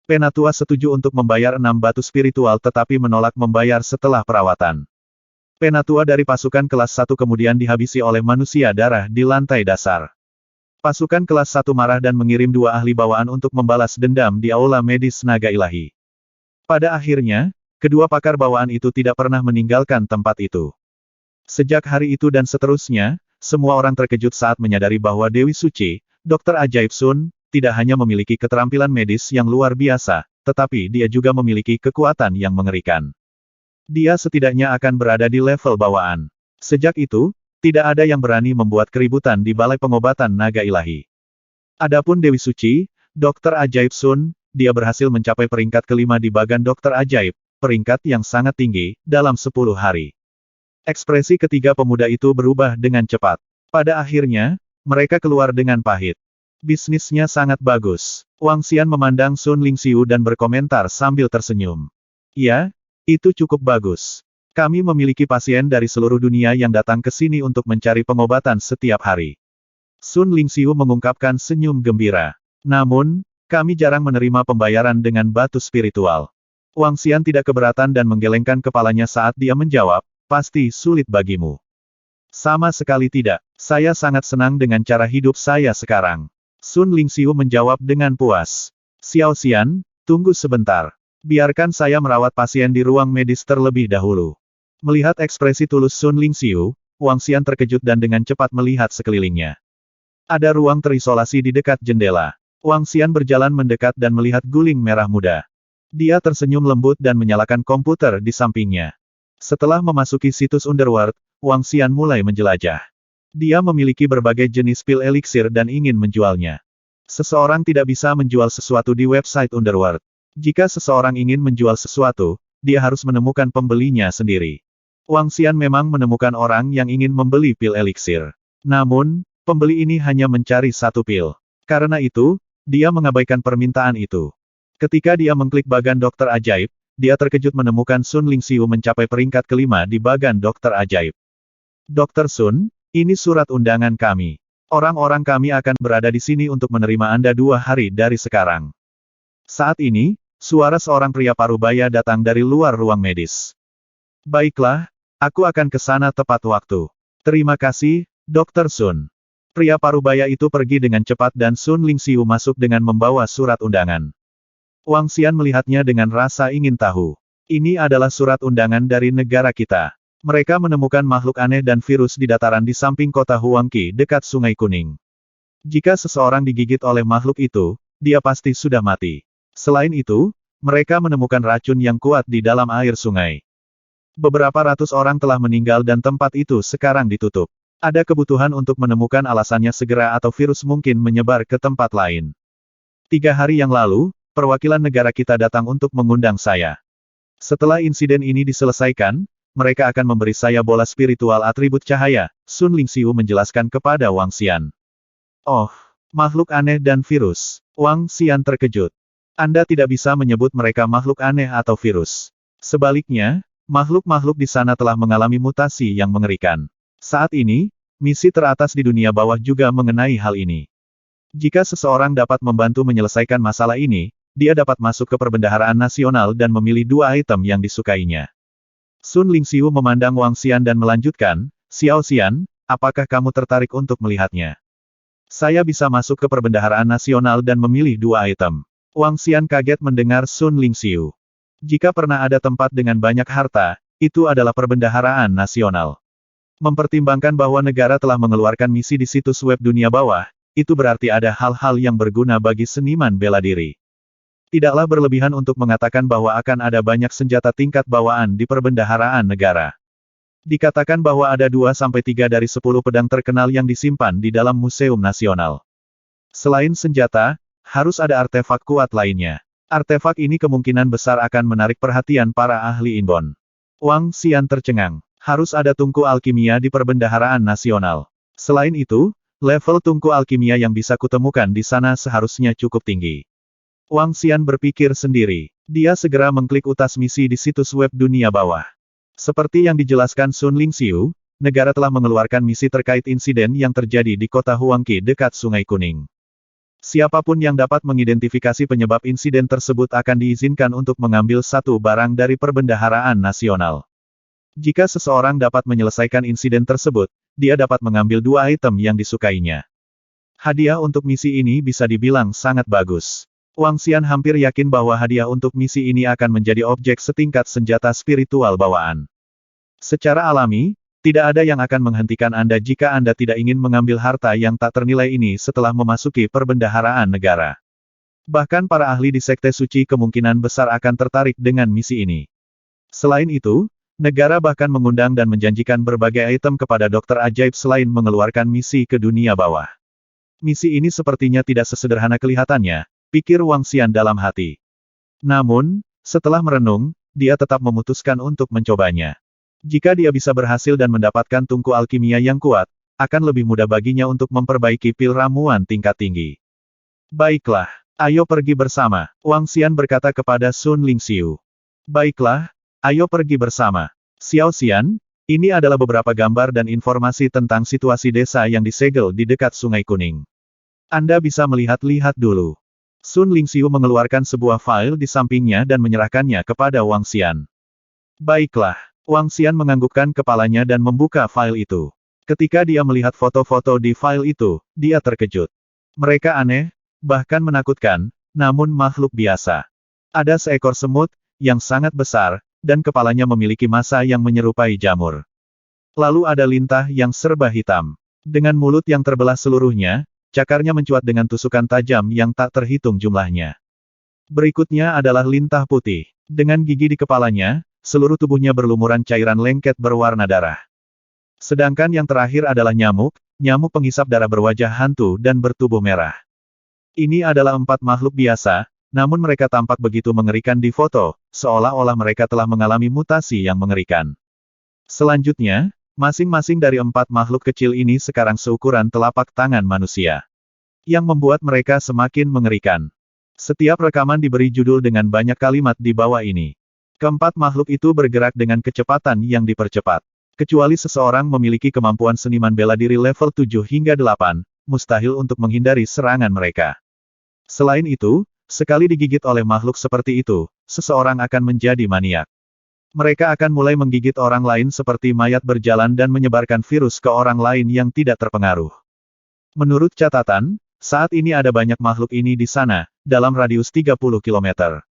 Penatua setuju untuk membayar 6 batu spiritual tetapi menolak membayar setelah perawatan. Penatua dari pasukan kelas 1 kemudian dihabisi oleh manusia darah di lantai dasar. Pasukan kelas 1 marah dan mengirim 2 ahli bawaan untuk membalas dendam di aula medis naga ilahi. Pada akhirnya, kedua pakar bawaan itu tidak pernah meninggalkan tempat itu. Sejak hari itu dan seterusnya, semua orang terkejut saat menyadari bahwa Dewi Suci, Dr. Ajaib Sun, tidak hanya memiliki keterampilan medis yang luar biasa, tetapi dia juga memiliki kekuatan yang mengerikan. Dia setidaknya akan berada di level bawaan. Sejak itu, tidak ada yang berani membuat keributan di Balai Pengobatan Naga Ilahi. Adapun Dewi Suci, Dr. Ajaib Sun, dia berhasil mencapai peringkat kelima di bagan Dr. Ajaib, peringkat yang sangat tinggi, dalam 10 hari. Ekspresi ketiga pemuda itu berubah dengan cepat. Pada akhirnya, mereka keluar dengan pahit. Bisnisnya sangat bagus. Wang Xian memandang Sun Lingxiu dan berkomentar sambil tersenyum. Ya, itu cukup bagus. Kami memiliki pasien dari seluruh dunia yang datang ke sini untuk mencari pengobatan setiap hari. Sun Lingxiu mengungkapkan senyum gembira. Namun, kami jarang menerima pembayaran dengan batu spiritual. Wang Xian tidak keberatan dan menggelengkan kepalanya saat dia menjawab, pasti sulit bagimu. Sama sekali tidak. Saya sangat senang dengan cara hidup saya sekarang. Sun Lingxiu menjawab dengan puas. Xiao Xian, tunggu sebentar. Biarkan saya merawat pasien di ruang medis terlebih dahulu. Melihat ekspresi tulus Sun Lingxiu, Wang Xian terkejut dan dengan cepat melihat sekelilingnya. Ada ruang terisolasi di dekat jendela. Wang Xian berjalan mendekat dan melihat guling merah muda. Dia tersenyum lembut dan menyalakan komputer di sampingnya. Setelah memasuki situs Underworld, Wang Xian mulai menjelajah. Dia memiliki berbagai jenis pil eliksir dan ingin menjualnya. Seseorang tidak bisa menjual sesuatu di website Underworld. Jika seseorang ingin menjual sesuatu, dia harus menemukan pembelinya sendiri. Wang Xian memang menemukan orang yang ingin membeli pil eliksir. Namun, pembeli ini hanya mencari satu pil. Karena itu, dia mengabaikan permintaan itu. Ketika dia mengklik bagan Dokter Ajaib, dia terkejut menemukan Sun Lingxiu mencapai peringkat kelima di bagan Dokter Ajaib. Dokter Sun, ini surat undangan kami. Orang-orang kami akan berada di sini untuk menerima Anda 2 hari dari sekarang. Saat ini, suara seorang pria parubaya datang dari luar ruang medis. Baiklah, aku akan ke sana tepat waktu. Terima kasih, Dr. Sun. Pria parubaya itu pergi dengan cepat dan Sun Lingxiu masuk dengan membawa surat undangan. Wang Xian melihatnya dengan rasa ingin tahu. Ini adalah surat undangan dari negara kita. Mereka menemukan makhluk aneh dan virus di dataran di samping kota Huangqi dekat Sungai Kuning. Jika seseorang digigit oleh makhluk itu, dia pasti sudah mati. Selain itu, mereka menemukan racun yang kuat di dalam air sungai. Beberapa ratus orang telah meninggal dan tempat itu sekarang ditutup. Ada kebutuhan untuk menemukan alasannya segera atau virus mungkin menyebar ke tempat lain. 3 hari yang lalu, perwakilan negara kita datang untuk mengundang saya. Setelah insiden ini diselesaikan, mereka akan memberi saya bola spiritual atribut cahaya, Sun Lingxiu menjelaskan kepada Wang Xian. Oh, makhluk aneh dan virus. Wang Xian terkejut. Anda tidak bisa menyebut mereka makhluk aneh atau virus. Sebaliknya, makhluk-makhluk di sana telah mengalami mutasi yang mengerikan. Saat ini, misi teratas di dunia bawah juga mengenai hal ini. Jika seseorang dapat membantu menyelesaikan masalah ini, dia dapat masuk ke perbendaharaan nasional dan memilih 2 item yang disukainya. Sun Lingxiu memandang Wang Xian dan melanjutkan, Xiao Xian, apakah kamu tertarik untuk melihatnya? Saya bisa masuk ke perbendaharaan nasional dan memilih 2 item. Wang Xian kaget mendengar Sun Lingxiu. Jika pernah ada tempat dengan banyak harta, itu adalah perbendaharaan nasional. Mempertimbangkan bahwa negara telah mengeluarkan misi di situs web dunia bawah, itu berarti ada hal-hal yang berguna bagi seniman bela diri. Tidaklah berlebihan untuk mengatakan bahwa akan ada banyak senjata tingkat bawaan di perbendaharaan negara. Dikatakan bahwa ada 2-3 dari 10 pedang terkenal yang disimpan di dalam museum nasional. Selain senjata, harus ada artefak kuat lainnya. Artefak ini kemungkinan besar akan menarik perhatian para ahli inbon. Wang Xian tercengang. Harus ada tungku alkimia di perbendaharaan nasional. Selain itu, level tungku alkimia yang bisa kutemukan di sana seharusnya cukup tinggi. Wang Xian berpikir sendiri. Dia segera mengklik utas misi di situs web dunia bawah. Seperti yang dijelaskan Sun Lingxiu, negara telah mengeluarkan misi terkait insiden yang terjadi di kota Huangqi dekat Sungai Kuning. Siapapun yang dapat mengidentifikasi penyebab insiden tersebut akan diizinkan untuk mengambil satu barang dari perbendaharaan nasional. Jika seseorang dapat menyelesaikan insiden tersebut, dia dapat mengambil 2 item yang disukainya. Hadiah untuk misi ini bisa dibilang sangat bagus. Wang Xian hampir yakin bahwa hadiah untuk misi ini akan menjadi objek setingkat senjata spiritual bawaan. Secara alami, tidak ada yang akan menghentikan Anda jika Anda tidak ingin mengambil harta yang tak ternilai ini setelah memasuki perbendaharaan negara. Bahkan para ahli di Sekte Suci kemungkinan besar akan tertarik dengan misi ini. Selain itu, negara bahkan mengundang dan menjanjikan berbagai item kepada dokter ajaib selain mengeluarkan misi ke dunia bawah. Misi ini sepertinya tidak sesederhana kelihatannya, pikir Wang Xian dalam hati. Namun, setelah merenung, dia tetap memutuskan untuk mencobanya. Jika dia bisa berhasil dan mendapatkan tungku alkimia yang kuat, akan lebih mudah baginya untuk memperbaiki pil ramuan tingkat tinggi. Baiklah, ayo pergi bersama, Wang Xian berkata kepada Sun Lingxiu. Baiklah, ayo pergi bersama. Xiao Xian, ini adalah beberapa gambar dan informasi tentang situasi desa yang disegel di dekat Sungai Kuning. Anda bisa melihat-lihat dulu. Sun Lingxiu mengeluarkan sebuah file di sampingnya dan menyerahkannya kepada Wang Xian. Baiklah. Wang Xian menganggukkan kepalanya dan membuka file itu. Ketika dia melihat foto-foto di file itu, dia terkejut. Mereka aneh, bahkan menakutkan, namun makhluk biasa. Ada seekor semut, yang sangat besar, dan kepalanya memiliki massa yang menyerupai jamur. Lalu ada lintah yang serba hitam. Dengan mulut yang terbelah seluruhnya, cakarnya mencuat dengan tusukan tajam yang tak terhitung jumlahnya. Berikutnya adalah lintah putih. Dengan gigi di kepalanya, seluruh tubuhnya berlumuran cairan lengket berwarna darah. Sedangkan yang terakhir adalah nyamuk penghisap darah berwajah hantu dan bertubuh merah. Ini adalah 4 makhluk biasa, namun mereka tampak begitu mengerikan di foto, seolah-olah mereka telah mengalami mutasi yang mengerikan. Selanjutnya, masing-masing dari 4 makhluk kecil ini sekarang seukuran telapak tangan manusia. Yang membuat mereka semakin mengerikan. Setiap rekaman diberi judul dengan banyak kalimat di bawah ini. Keempat makhluk itu bergerak dengan kecepatan yang dipercepat. Kecuali seseorang memiliki kemampuan seniman bela diri level 7 hingga 8, mustahil untuk menghindari serangan mereka. Selain itu, sekali digigit oleh makhluk seperti itu, seseorang akan menjadi maniak. Mereka akan mulai menggigit orang lain seperti mayat berjalan dan menyebarkan virus ke orang lain yang tidak terpengaruh. Menurut catatan, saat ini ada banyak makhluk ini di sana, dalam radius 30 km.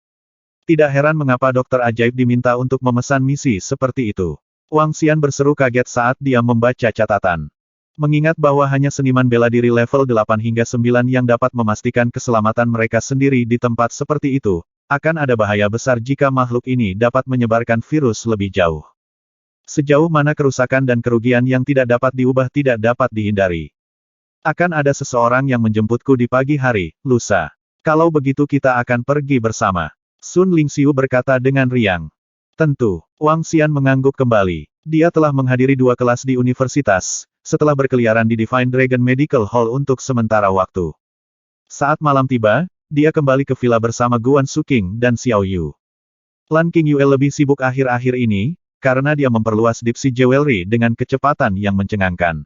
Tidak heran mengapa dokter ajaib diminta untuk memesan misi seperti itu. Wang Xian berseru kaget saat dia membaca catatan. Mengingat bahwa hanya seniman bela diri level 8 hingga 9 yang dapat memastikan keselamatan mereka sendiri di tempat seperti itu, akan ada bahaya besar jika makhluk ini dapat menyebarkan virus lebih jauh. Sejauh mana kerusakan dan kerugian yang tidak dapat diubah tidak dapat dihindari. Akan ada seseorang yang menjemputku di pagi hari, lusa. Kalau begitu kita akan pergi bersama. Sun Lingxiu berkata dengan riang. Tentu, Wang Xian mengangguk kembali. Dia telah menghadiri 2 kelas di universitas, setelah berkeliaran di Divine Dragon Medical Hall untuk sementara waktu. Saat malam tiba, dia kembali ke villa bersama Guan Suking dan Xiao Yu. Lan Qingyue lebih sibuk akhir-akhir ini, karena dia memperluas Deep Sea Jewelry dengan kecepatan yang mencengangkan.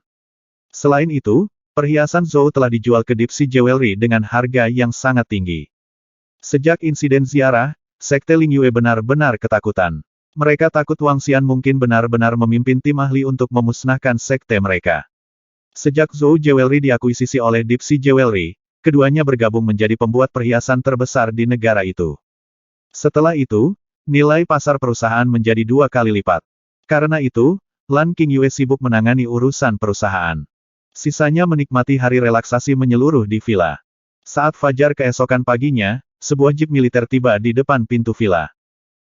Selain itu, perhiasan Zhou telah dijual ke Deep Sea Jewelry dengan harga yang sangat tinggi. Sejak insiden ziarah, Sekte Lingyue benar-benar ketakutan. Mereka takut Wang Xian mungkin benar-benar memimpin tim ahli untuk memusnahkan sekte mereka. Sejak Zhou Jewelry diakuisisi oleh Deep Sea Jewelry, keduanya bergabung menjadi pembuat perhiasan terbesar di negara itu. Setelah itu, nilai pasar perusahaan menjadi 2 kali lipat. Karena itu, Lan Qingyue sibuk menangani urusan perusahaan. Sisanya menikmati hari relaksasi menyeluruh di villa. Saat fajar keesokan paginya, sebuah jeep militer tiba di depan pintu villa.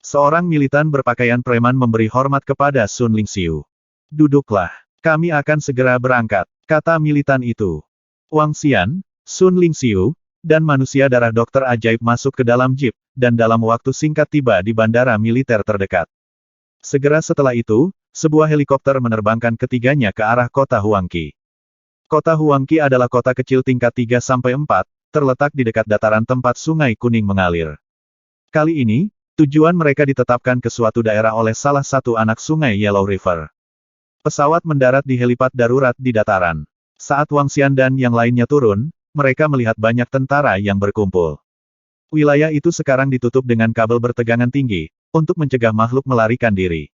Seorang militan berpakaian preman memberi hormat kepada Sun Lingxiu. Duduklah, kami akan segera berangkat, kata militan itu. Wang Xian, Sun Lingxiu, dan manusia darah dokter ajaib masuk ke dalam jeep, dan dalam waktu singkat tiba di bandara militer terdekat. Segera setelah itu, sebuah helikopter menerbangkan ketiganya ke arah kota Huangqi. Kota Huangqi adalah kota kecil tingkat 3-4, terletak di dekat dataran tempat Sungai Kuning mengalir. Kali ini, tujuan mereka ditetapkan ke suatu daerah oleh salah satu anak sungai Yellow River. Pesawat mendarat di helipad darurat di dataran. Saat Wang Xian dan yang lainnya turun, mereka melihat banyak tentara yang berkumpul. Wilayah itu sekarang ditutup dengan kabel bertegangan tinggi, untuk mencegah makhluk melarikan diri.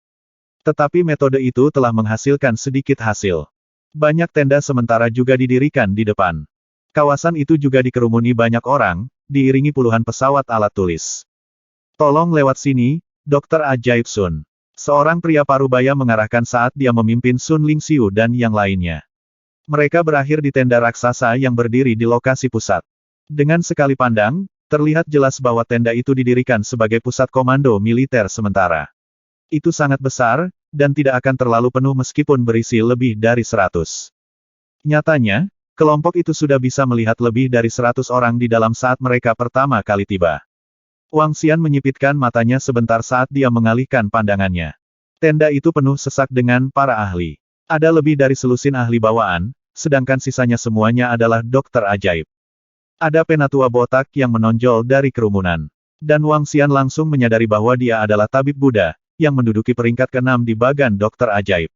Tetapi metode itu telah menghasilkan sedikit hasil. Banyak tenda sementara juga didirikan di depan. Kawasan itu juga dikerumuni banyak orang, diiringi puluhan pesawat alat tulis. Tolong lewat sini, Dokter Ajaib Sun. Seorang pria parubaya mengarahkan saat dia memimpin Sun Lingxiu dan yang lainnya. Mereka berakhir di tenda raksasa yang berdiri di lokasi pusat. Dengan sekali pandang, terlihat jelas bahwa tenda itu didirikan sebagai pusat komando militer sementara. Itu sangat besar, dan tidak akan terlalu penuh meskipun berisi lebih dari 100. Nyatanya, kelompok itu sudah bisa melihat lebih dari 100 orang di dalam saat mereka pertama kali tiba. Wang Xian menyipitkan matanya sebentar saat dia mengalihkan pandangannya. Tenda itu penuh sesak dengan para ahli. Ada lebih dari selusin ahli bawaan, sedangkan sisanya semuanya adalah dokter ajaib. Ada penatua botak yang menonjol dari kerumunan. Dan Wang Xian langsung menyadari bahwa dia adalah tabib Buddha, yang menduduki peringkat ke-6 di bagan dokter ajaib.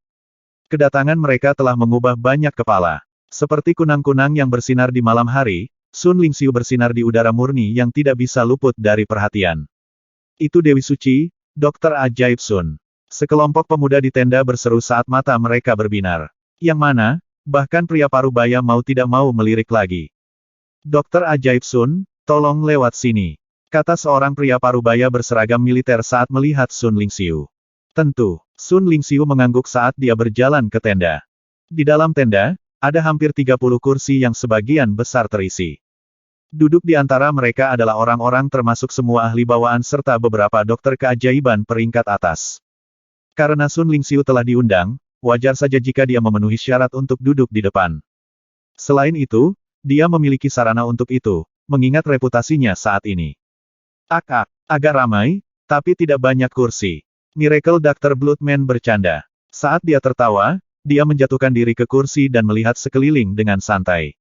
Kedatangan mereka telah mengubah banyak kepala. Seperti kunang-kunang yang bersinar di malam hari, Sun Lingxiu bersinar di udara murni yang tidak bisa luput dari perhatian. Itu Dewi Suci, Dokter Ajaib Sun. Sekelompok pemuda di tenda berseru saat mata mereka berbinar. Yang mana, bahkan pria parubaya mau tidak mau melirik lagi. Dokter Ajaib Sun, tolong lewat sini. Kata seorang pria parubaya berseragam militer saat melihat Sun Lingxiu. Tentu, Sun Lingxiu mengangguk saat dia berjalan ke tenda. Di dalam tenda, ada hampir 30 kursi yang sebagian besar terisi. Duduk di antara mereka adalah orang-orang termasuk semua ahli bawaan serta beberapa dokter keajaiban peringkat atas. Karena Sun Lingxiu telah diundang, wajar saja jika dia memenuhi syarat untuk duduk di depan. Selain itu, dia memiliki sarana untuk itu, mengingat reputasinya saat ini. Agak ramai, tapi tidak banyak kursi. Miracle Dr. Bloodman bercanda. Saat dia tertawa, dia menjatuhkan diri ke kursi dan melihat sekeliling dengan santai.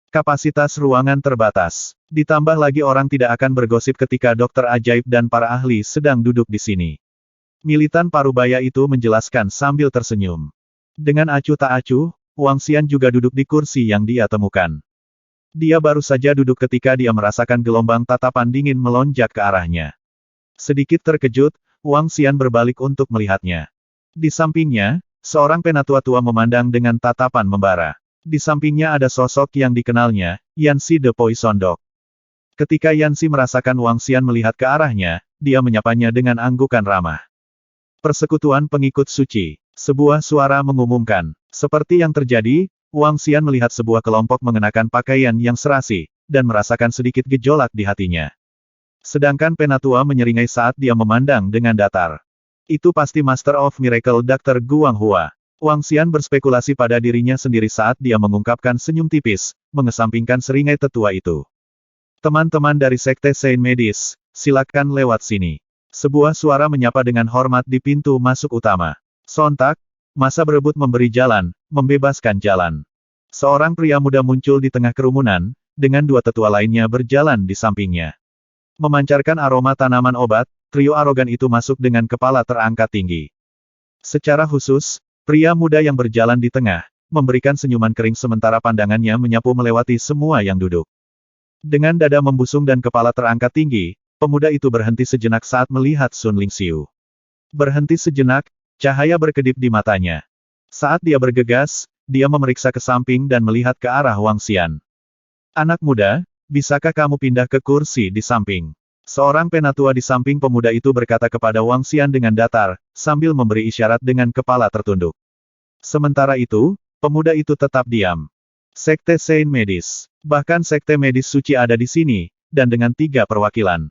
Kapasitas ruangan terbatas. Ditambah lagi orang tidak akan bergosip ketika dokter ajaib dan para ahli sedang duduk di sini. Militan parubaya itu menjelaskan sambil tersenyum. Dengan acuh tak acuh, Wang Xian juga duduk di kursi yang dia temukan. Dia baru saja duduk ketika dia merasakan gelombang tatapan dingin melonjak ke arahnya. Sedikit terkejut, Wang Xian berbalik untuk melihatnya. Di sampingnya, seorang penatua tua memandang dengan tatapan membara. Di sampingnya ada sosok yang dikenalnya, Yanxi the Poison Dog. Ketika Yanxi merasakan Wang Xian melihat ke arahnya, dia menyapanya dengan anggukan ramah. Persekutuan pengikut suci. Sebuah suara mengumumkan. Seperti yang terjadi, Wang Xian melihat sebuah kelompok mengenakan pakaian yang serasi, dan merasakan sedikit gejolak di hatinya. Sedangkan penatua menyeringai saat dia memandang dengan datar. Itu pasti Master of Miracle Dr. Guang Hua. Wang Xian berspekulasi pada dirinya sendiri saat dia mengungkapkan senyum tipis, mengesampingkan seringai tetua itu. Teman-teman dari Sekte Saint Medis, silakan lewat sini. Sebuah suara menyapa dengan hormat di pintu masuk utama. Sontak, masa berebut memberi jalan, membebaskan jalan. Seorang pria muda muncul di tengah kerumunan, dengan dua tetua lainnya berjalan di sampingnya. Memancarkan aroma tanaman obat, trio arogan itu masuk dengan kepala terangkat tinggi. Secara khusus, pria muda yang berjalan di tengah, memberikan senyuman kering sementara pandangannya menyapu melewati semua yang duduk. Dengan dada membusung dan kepala terangkat tinggi, pemuda itu berhenti sejenak saat melihat Sun Lingxiu. Berhenti sejenak, cahaya berkedip di matanya. Saat dia bergegas, dia memeriksa ke samping dan melihat ke arah Wang Xian. Anak muda, bisakah kamu pindah ke kursi di samping? Seorang penatua di samping pemuda itu berkata kepada Wang Xian dengan datar, sambil memberi isyarat dengan kepala tertunduk. Sementara itu, pemuda itu tetap diam. Sekte Saint Medis. Bahkan Sekte Medis Suci ada di sini, dan dengan 3 perwakilan.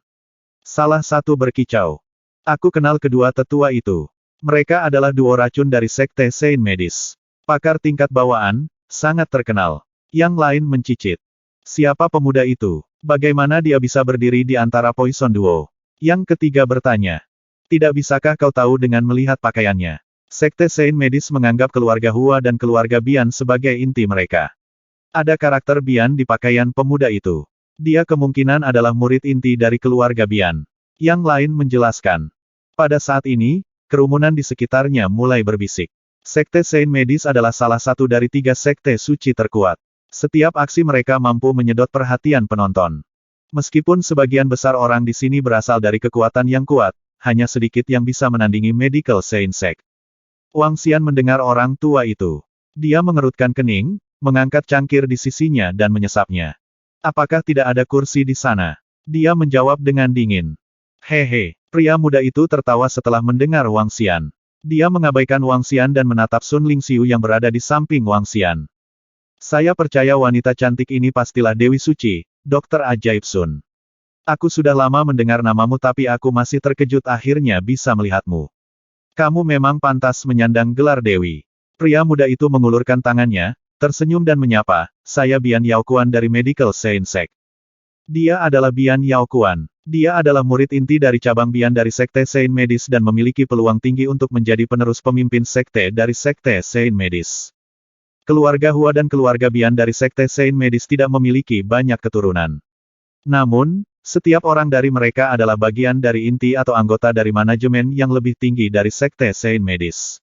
Salah satu berkicau. Aku kenal kedua tetua itu. Mereka adalah duo racun dari Sekte Saint Medis. Pakar tingkat bawaan, sangat terkenal. Yang lain mencicit. Siapa pemuda itu? Bagaimana dia bisa berdiri di antara Poison Duo? Yang ketiga bertanya. Tidak bisakah kau tahu dengan melihat pakaiannya? Sekte Saint Medis menganggap keluarga Hua dan keluarga Bian sebagai inti mereka. Ada karakter Bian di pakaian pemuda itu. Dia kemungkinan adalah murid inti dari keluarga Bian. Yang lain menjelaskan. Pada saat ini, kerumunan di sekitarnya mulai berbisik. Sekte Saint Medis adalah salah satu dari 3 sekte suci terkuat. Setiap aksi mereka mampu menyedot perhatian penonton. Meskipun sebagian besar orang di sini berasal dari kekuatan yang kuat, hanya sedikit yang bisa menandingi Medical Saint Sect. Wang Xian mendengar orang tua itu. Dia mengerutkan kening, mengangkat cangkir di sisinya dan menyesapnya. Apakah tidak ada kursi di sana? Dia menjawab dengan dingin. Hehe, pria muda itu tertawa setelah mendengar Wang Xian. Dia mengabaikan Wang Xian dan menatap Sun Lingxiu yang berada di samping Wang Xian. Saya percaya wanita cantik ini pastilah Dewi Suci, Dokter Ajaib Sun. Aku sudah lama mendengar namamu tapi aku masih terkejut akhirnya bisa melihatmu. Kamu memang pantas menyandang gelar Dewi. Pria muda itu mengulurkan tangannya, tersenyum dan menyapa, saya Bian Yaokuan dari Medical Saint Sect. Dia adalah Bian Yaokuan. Dia adalah murid inti dari cabang Bian dari Sekte Saint Medis dan memiliki peluang tinggi untuk menjadi penerus pemimpin sekte dari Sekte Saint Medis. Keluarga Hua dan keluarga Bian dari Sekte Saint Medis tidak memiliki banyak keturunan. Namun, setiap orang dari mereka adalah bagian dari inti atau anggota dari manajemen yang lebih tinggi dari Sekte Saint Medis.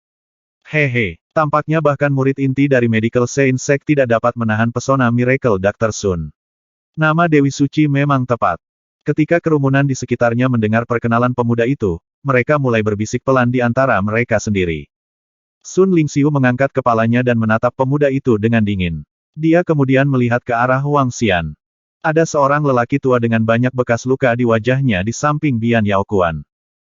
Hehe, tampaknya bahkan murid inti dari Medical Saint Sect tidak dapat menahan pesona Miracle Dr. Sun. Nama Dewi Suci memang tepat. Ketika kerumunan di sekitarnya mendengar perkenalan pemuda itu, mereka mulai berbisik pelan di antara mereka sendiri. Sun Lingxiu mengangkat kepalanya dan menatap pemuda itu dengan dingin. Dia kemudian melihat ke arah Wang Xian. Ada seorang lelaki tua dengan banyak bekas luka di wajahnya di samping Bian Yaokuan.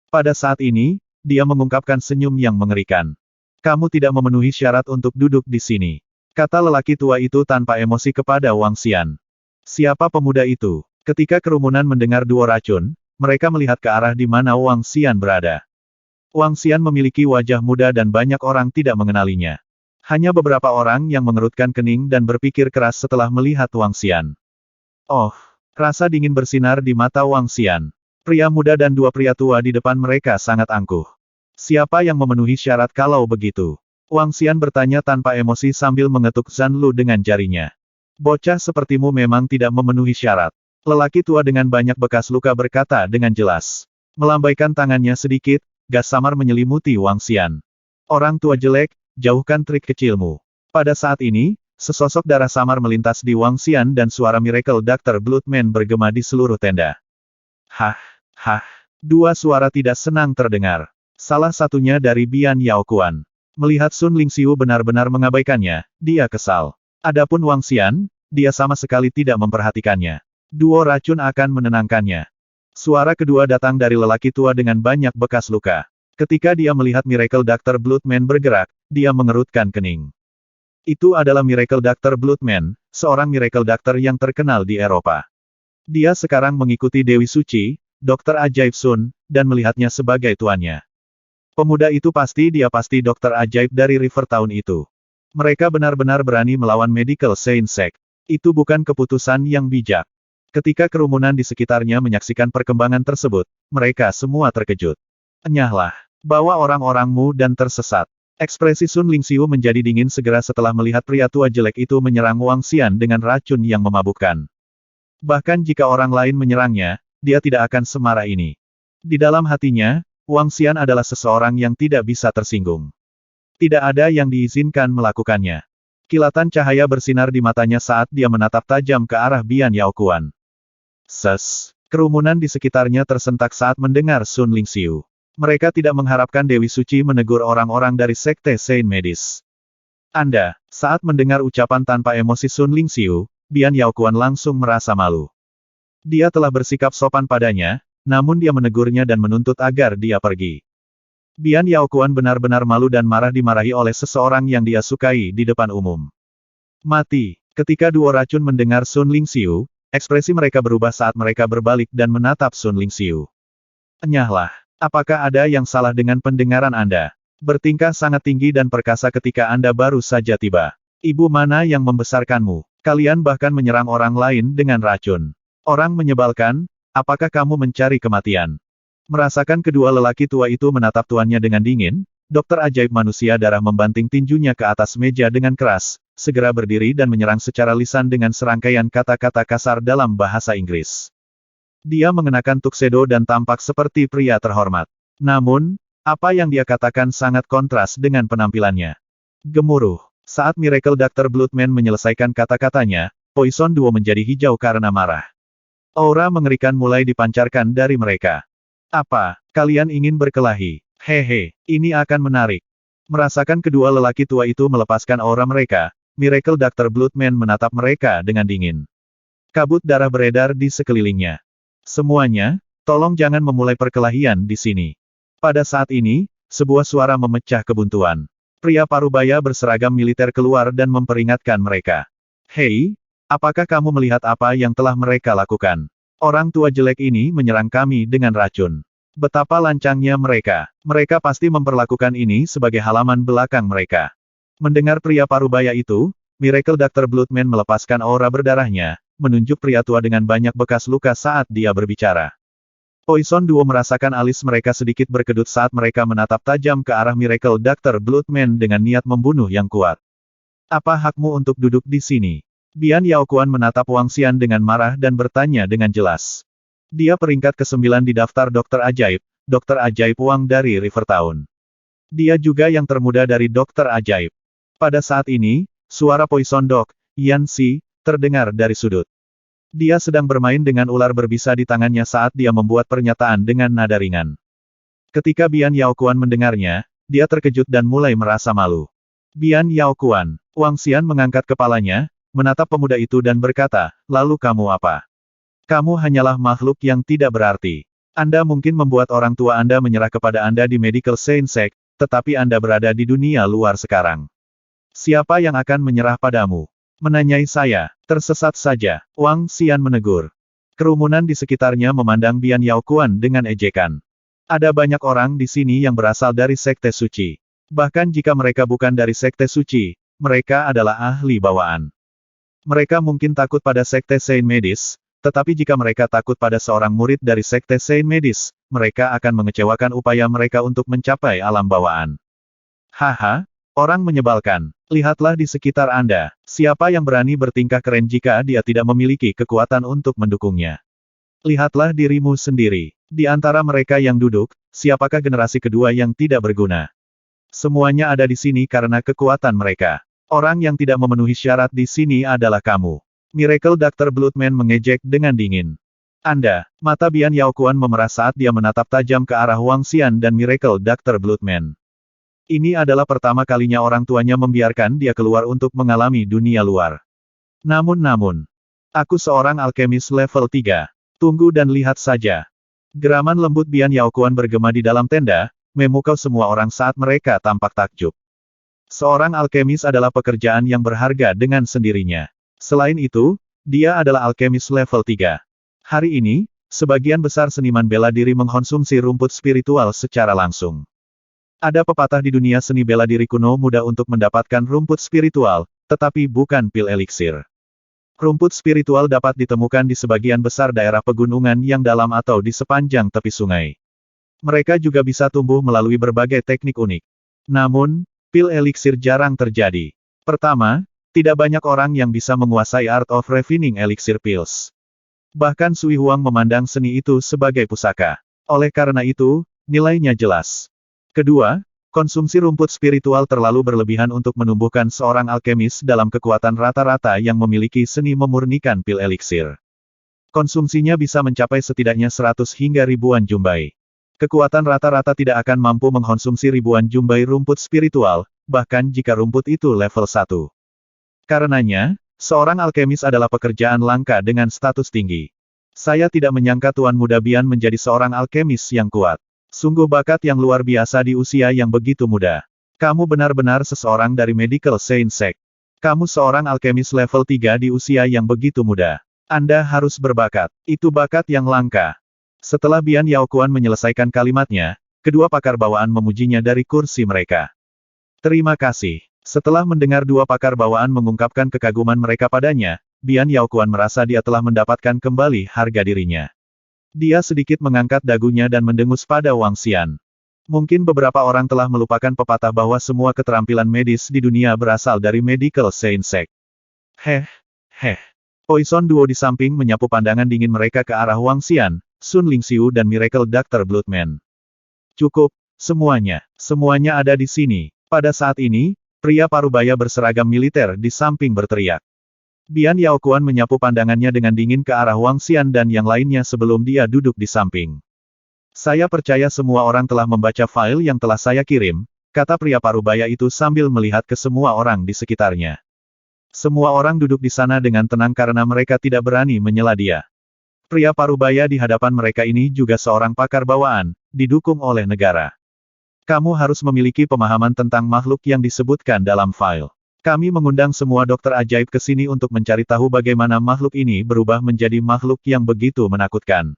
Pada saat ini, dia mengungkapkan senyum yang mengerikan. Kamu tidak memenuhi syarat untuk duduk di sini. Kata lelaki tua itu tanpa emosi kepada Wang Xian. Siapa pemuda itu? Ketika kerumunan mendengar duo racun, mereka melihat ke arah di mana Wang Xian berada. Wang Xian memiliki wajah muda dan banyak orang tidak mengenalinya. Hanya beberapa orang yang mengerutkan kening dan berpikir keras setelah melihat Wang Xian. Oh, rasa dingin bersinar di mata Wang Xian. Pria muda dan 2 pria tua di depan mereka sangat angkuh. Siapa yang memenuhi syarat kalau begitu? Wang Xian bertanya tanpa emosi sambil mengetuk Zhan Lu dengan jarinya. Bocah sepertimu memang tidak memenuhi syarat. Lelaki tua dengan banyak bekas luka berkata dengan jelas. Melambaikan tangannya sedikit, gas samar menyelimuti Wang Xian. Orang tua jelek, jauhkan trik kecilmu. Pada saat ini, sesosok darah samar melintas di Wang Xian dan suara Miracle Dr. Bloodman bergema di seluruh tenda. Hah, hah. 2 suara tidak senang terdengar. Salah satunya dari Bian Yaokuan. Melihat Sun Lingxiu benar-benar mengabaikannya, dia kesal. Adapun Wang Xian, dia sama sekali tidak memperhatikannya. Duo racun akan menenangkannya. Suara kedua datang dari lelaki tua dengan banyak bekas luka. Ketika dia melihat Miracle Dr. Bloodman bergerak, dia mengerutkan kening. Itu adalah Miracle Dr. Bloodman, seorang Miracle Doctor yang terkenal di Eropa. Dia sekarang mengikuti Dewi Suci, Dokter Ajaib Sun, dan melihatnya sebagai tuannya. Pemuda itu pasti Dokter Ajaib dari River Town itu. Mereka benar-benar berani melawan Medical Saint Sect. Itu bukan keputusan yang bijak. Ketika kerumunan di sekitarnya menyaksikan perkembangan tersebut, mereka semua terkejut. Enyahlah, bawa orang-orangmu dan tersesat. Ekspresi Sun Lingxiu menjadi dingin segera setelah melihat pria tua jelek itu menyerang Wang Xian dengan racun yang memabukkan. Bahkan jika orang lain menyerangnya, dia tidak akan semarah ini. Di dalam hatinya, Wang Xian adalah seseorang yang tidak bisa tersinggung. Tidak ada yang diizinkan melakukannya. Kilatan cahaya bersinar di matanya saat dia menatap tajam ke arah Bian Yaokuan. Kerumunan di sekitarnya tersentak saat mendengar Sun Lingxiu. Mereka tidak mengharapkan Dewi Suci menegur orang-orang dari Sekte Saint Medis. Saat mendengar ucapan tanpa emosi Sun Lingxiu, Bian Yaokuan langsung merasa malu. Dia telah bersikap sopan padanya, namun dia menegurnya dan menuntut agar dia pergi. Bian Yaokuan benar-benar malu dan marah dimarahi oleh seseorang yang dia sukai di depan umum. Mati. Ketika duo racun mendengar Sun Lingxiu, ekspresi mereka berubah saat mereka berbalik dan menatap Sun Lingxiu. Enyahlah. Apakah ada yang salah dengan pendengaran Anda? Bertingkah sangat tinggi dan perkasa ketika Anda baru saja tiba. Ibu mana yang membesarkanmu? Kalian bahkan menyerang orang lain dengan racun. Orang menyebalkan, apakah kamu mencari kematian? Merasakan kedua lelaki tua itu menatap tuannya dengan dingin, Dokter ajaib manusia darah membanting tinjunya ke atas meja dengan keras, segera berdiri dan menyerang secara lisan dengan serangkaian kata-kata kasar dalam bahasa Inggris. Dia mengenakan tuxedo dan tampak seperti pria terhormat. Namun, apa yang dia katakan sangat kontras dengan penampilannya. Gemuruh. Saat Miracle Dr. Bloodman menyelesaikan kata-katanya, Poison Duo menjadi hijau karena marah. Aura mengerikan mulai dipancarkan dari mereka. Apa, kalian ingin berkelahi? Hehe, ini akan menarik. Merasakan kedua lelaki tua itu melepaskan aura mereka, Miracle Dr. Bloodman menatap mereka dengan dingin. Kabut darah beredar di sekelilingnya. Semuanya, tolong jangan memulai perkelahian di sini. Pada saat ini, sebuah suara memecah kebuntuan. Pria parubaya berseragam militer keluar dan memperingatkan mereka. Hei, apakah kamu melihat apa yang telah mereka lakukan? Orang tua jelek ini menyerang kami dengan racun. Betapa lancangnya mereka. Mereka pasti memperlakukan ini sebagai halaman belakang mereka. Mendengar pria parubaya itu, Miracle Dr. Bloodman melepaskan aura berdarahnya, menunjuk pria tua dengan banyak bekas luka saat dia berbicara. Poison Duo merasakan alis mereka sedikit berkedut saat mereka menatap tajam ke arah Miracle Dr. Bloodman dengan niat membunuh yang kuat. Apa hakmu untuk duduk di sini? Bian Yaokuan menatap Wang Xian dengan marah dan bertanya dengan jelas. Dia peringkat ke-9 di daftar dokter ajaib Wang dari Rivertown. Dia juga yang termuda dari dokter ajaib. Pada saat ini, suara Poison Dog, Yanxi, terdengar dari sudut. Dia sedang bermain dengan ular berbisa di tangannya saat dia membuat pernyataan dengan nada ringan. Ketika Bian Yaokuan mendengarnya, dia terkejut dan mulai merasa malu. Bian Yaokuan, Wang Xian mengangkat kepalanya, menatap pemuda itu dan berkata, lalu kamu apa? Kamu hanyalah makhluk yang tidak berarti. Anda mungkin membuat orang tua Anda menyerah kepada Anda di Medical Science Sect, tetapi Anda berada di dunia luar sekarang. Siapa yang akan menyerah padamu? Menanyai saya, tersesat saja, Wang Xian menegur. Kerumunan di sekitarnya memandang Bian Yaokuan dengan ejekan. Ada banyak orang di sini yang berasal dari Sekte Suci. Bahkan jika mereka bukan dari Sekte Suci, mereka adalah ahli bawaan. Mereka mungkin takut pada Sekte Saint Medis, tetapi jika mereka takut pada seorang murid dari Sekte Saint Medis, mereka akan mengecewakan upaya mereka untuk mencapai alam bawaan. Haha, orang menyebalkan. Lihatlah di sekitar Anda, siapa yang berani bertingkah keren jika dia tidak memiliki kekuatan untuk mendukungnya. Lihatlah dirimu sendiri. Di antara mereka yang duduk, siapakah generasi kedua yang tidak berguna? Semuanya ada di sini karena kekuatan mereka. Orang yang tidak memenuhi syarat di sini adalah kamu. Miracle Dr. Bloodman mengejek dengan dingin. Anda, mata Bian Yaokuan memerah saat dia menatap tajam ke arah Wang Xian dan Miracle Dr. Bloodman. Ini adalah pertama kalinya orang tuanya membiarkan dia keluar untuk mengalami dunia luar. Namun, aku seorang alkemis level 3. Tunggu dan lihat saja. Geraman lembut Bian Yaokuan bergema di dalam tenda, memukau semua orang saat mereka tampak takjub. Seorang alkemis adalah pekerjaan yang berharga dengan sendirinya. Selain itu, dia adalah alkemis level 3. Hari ini, sebagian besar seniman bela diri mengkonsumsi rumput spiritual secara langsung. Ada pepatah di dunia seni bela diri kuno mudah untuk mendapatkan rumput spiritual, tetapi bukan pil eliksir. Rumput spiritual dapat ditemukan di sebagian besar daerah pegunungan yang dalam atau di sepanjang tepi sungai. Mereka juga bisa tumbuh melalui berbagai teknik unik. Namun, pil eliksir jarang terjadi. Pertama, tidak banyak orang yang bisa menguasai Art of Refining Elixir Pills. Bahkan Sui Huang memandang seni itu sebagai pusaka. Oleh karena itu, nilainya jelas. Kedua, konsumsi rumput spiritual terlalu berlebihan untuk menumbuhkan seorang alkemis dalam kekuatan rata-rata yang memiliki seni memurnikan pil eliksir. Konsumsinya bisa mencapai setidaknya 100 hingga ribuan jumbai. Kekuatan rata-rata tidak akan mampu mengkonsumsi ribuan jumbai rumput spiritual, bahkan jika rumput itu level 1. Karenanya, seorang alkemis adalah pekerjaan langka dengan status tinggi. Saya tidak menyangka Tuan Muda Bian menjadi seorang alkemis yang kuat. Sungguh bakat yang luar biasa di usia yang begitu muda. Kamu benar-benar seseorang dari Medical Science Sect. Kamu seorang alkemis level 3 di usia yang begitu muda. Anda harus berbakat. Itu bakat yang langka. Setelah Bian Yaokuan menyelesaikan kalimatnya, kedua pakar bawaan memujinya dari kursi mereka. Terima kasih. Setelah mendengar dua pakar bawaan mengungkapkan kekaguman mereka padanya, Bian Yaokuan merasa dia telah mendapatkan kembali harga dirinya. Dia sedikit mengangkat dagunya dan mendengus pada Wang Xian. Mungkin beberapa orang telah melupakan pepatah bahwa semua keterampilan medis di dunia berasal dari Medical Science. Heh, heh. Poison Duo di samping menyapu pandangan dingin mereka ke arah Wang Xian, Sun Lingxiu dan Miracle Dr. Bloodman. Cukup, semuanya ada di sini. Pada saat ini, pria parubaya berseragam militer di samping berteriak. Bian Yaokuan menyapu pandangannya dengan dingin ke arah Wang Xian dan yang lainnya sebelum dia duduk di samping. Saya percaya semua orang telah membaca file yang telah saya kirim, kata pria parubaya itu sambil melihat ke semua orang di sekitarnya. Semua orang duduk di sana dengan tenang karena mereka tidak berani menyela dia. Pria parubaya di hadapan mereka ini juga seorang pakar bawaan, didukung oleh negara. Kamu harus memiliki pemahaman tentang makhluk yang disebutkan dalam file. Kami mengundang semua dokter ajaib ke sini untuk mencari tahu bagaimana makhluk ini berubah menjadi makhluk yang begitu menakutkan.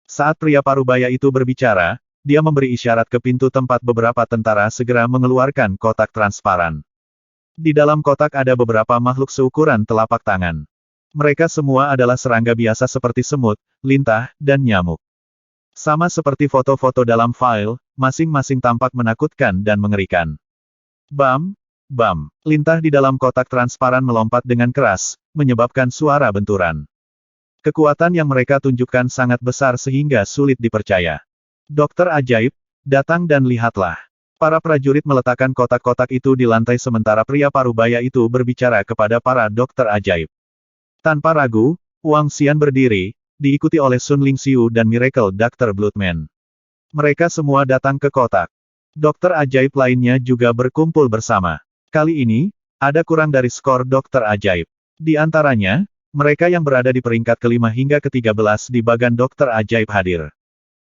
Saat pria parubaya itu berbicara, dia memberi isyarat ke pintu tempat beberapa tentara segera mengeluarkan kotak transparan. Di dalam kotak ada beberapa makhluk seukuran telapak tangan. Mereka semua adalah serangga biasa seperti semut, lintah, dan nyamuk. Sama seperti foto-foto dalam file, masing-masing tampak menakutkan dan mengerikan. Bam! Bam! Lintah di dalam kotak transparan melompat dengan keras, menyebabkan suara benturan. Kekuatan yang mereka tunjukkan sangat besar sehingga sulit dipercaya. Dokter ajaib, datang dan lihatlah. Para prajurit meletakkan kotak-kotak itu di lantai sementara pria parubaya itu berbicara kepada para dokter ajaib. Tanpa ragu, Wang Xian berdiri, diikuti oleh Sun Lingxiu dan Miracle Dr. Bloodman. Mereka semua datang ke kotak. Dokter ajaib lainnya juga berkumpul bersama. Kali ini, ada kurang dari skor dokter ajaib. Di antaranya, mereka yang berada di peringkat kelima hingga ke-13 di bagan dokter ajaib hadir.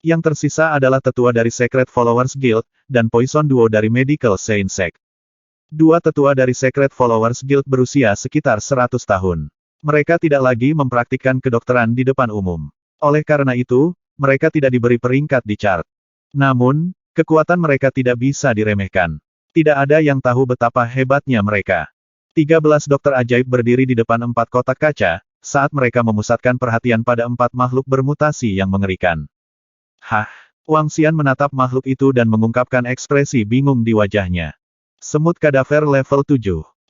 Yang tersisa adalah tetua dari Secret Followers Guild, dan Poison Duo dari Medical Science. Dua tetua dari Secret Followers Guild berusia sekitar 100 tahun. Mereka tidak lagi mempraktikkan kedokteran di depan umum. Oleh karena itu, mereka tidak diberi peringkat di chart. Namun, kekuatan mereka tidak bisa diremehkan. Tidak ada yang tahu betapa hebatnya mereka. 13 dokter ajaib berdiri di depan 4 kotak kaca, saat mereka memusatkan perhatian pada 4 makhluk bermutasi yang mengerikan. Hah! Wang Xian menatap makhluk itu dan mengungkapkan ekspresi bingung di wajahnya. Semut kadaver level 7.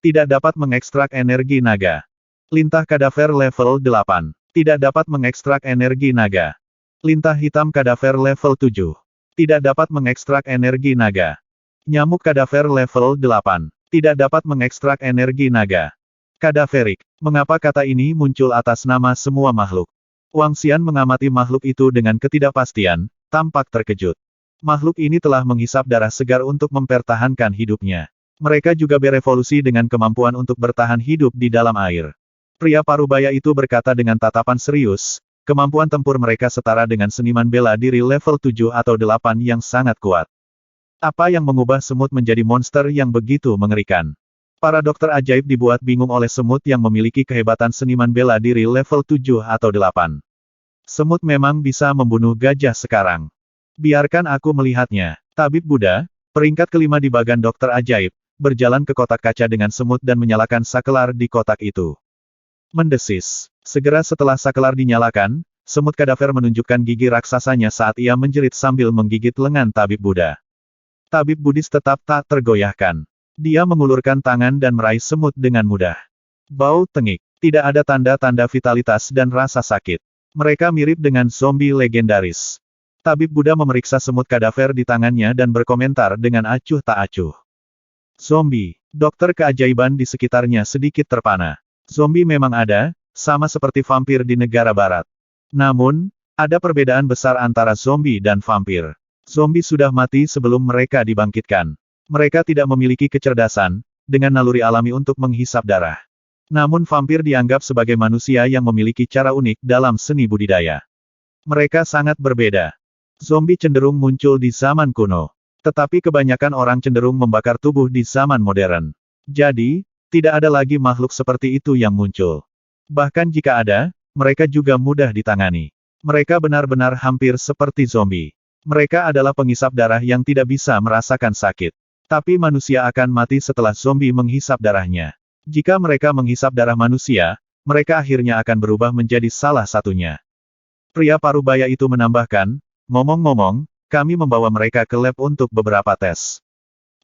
Tidak dapat mengekstrak energi naga. Lintah kadaver level 8. Tidak dapat mengekstrak energi naga. Lintah hitam kadaver level 7. Tidak dapat mengekstrak energi naga. Nyamuk kadaver level 8. Tidak dapat mengekstrak energi naga. Kadaverik. Mengapa kata ini muncul atas nama semua makhluk? Wang Xian mengamati makhluk itu dengan ketidakpastian, tampak terkejut. Makhluk ini telah menghisap darah segar untuk mempertahankan hidupnya. Mereka juga berevolusi dengan kemampuan untuk bertahan hidup di dalam air. Pria parubaya itu berkata dengan tatapan serius, kemampuan tempur mereka setara dengan seniman bela diri level 7 atau 8 yang sangat kuat. Apa yang mengubah semut menjadi monster yang begitu mengerikan? Para dokter ajaib dibuat bingung oleh semut yang memiliki kehebatan seniman bela diri level 7 atau 8. Semut memang bisa membunuh gajah sekarang. Biarkan aku melihatnya. Tabib Buddha, peringkat kelima di bagan dokter ajaib, berjalan ke kotak kaca dengan semut dan menyalakan sakelar di kotak itu. Mendesis. Segera setelah sakelar dinyalakan, semut kadaver menunjukkan gigi raksasanya saat ia menjerit sambil menggigit lengan tabib Buddha. Tabib Buddhis tetap tak tergoyahkan. Dia mengulurkan tangan dan meraih semut dengan mudah. Bau tengik. Tidak ada tanda-tanda vitalitas dan rasa sakit. Mereka mirip dengan zombie legendaris. Tabib Buddha memeriksa semut kadaver di tangannya dan berkomentar dengan acuh tak acuh. Zombie. Dokter keajaiban di sekitarnya sedikit terpana. Zombie memang ada, sama seperti vampir di negara barat. Namun, ada perbedaan besar antara zombie dan vampir. Zombie sudah mati sebelum mereka dibangkitkan. Mereka tidak memiliki kecerdasan, dengan naluri alami untuk menghisap darah. Namun vampir dianggap sebagai manusia yang memiliki cara unik dalam seni budidaya. Mereka sangat berbeda. Zombie cenderung muncul di zaman kuno. Tetapi kebanyakan orang cenderung membakar tubuh di zaman modern. Jadi, tidak ada lagi makhluk seperti itu yang muncul. Bahkan jika ada, mereka juga mudah ditangani. Mereka benar-benar hampir seperti zombie. Mereka adalah penghisap darah yang tidak bisa merasakan sakit. Tapi manusia akan mati setelah zombie menghisap darahnya. Jika mereka menghisap darah manusia, mereka akhirnya akan berubah menjadi salah satunya. Pria parubaya itu menambahkan, ngomong-ngomong, kami membawa mereka ke lab untuk beberapa tes.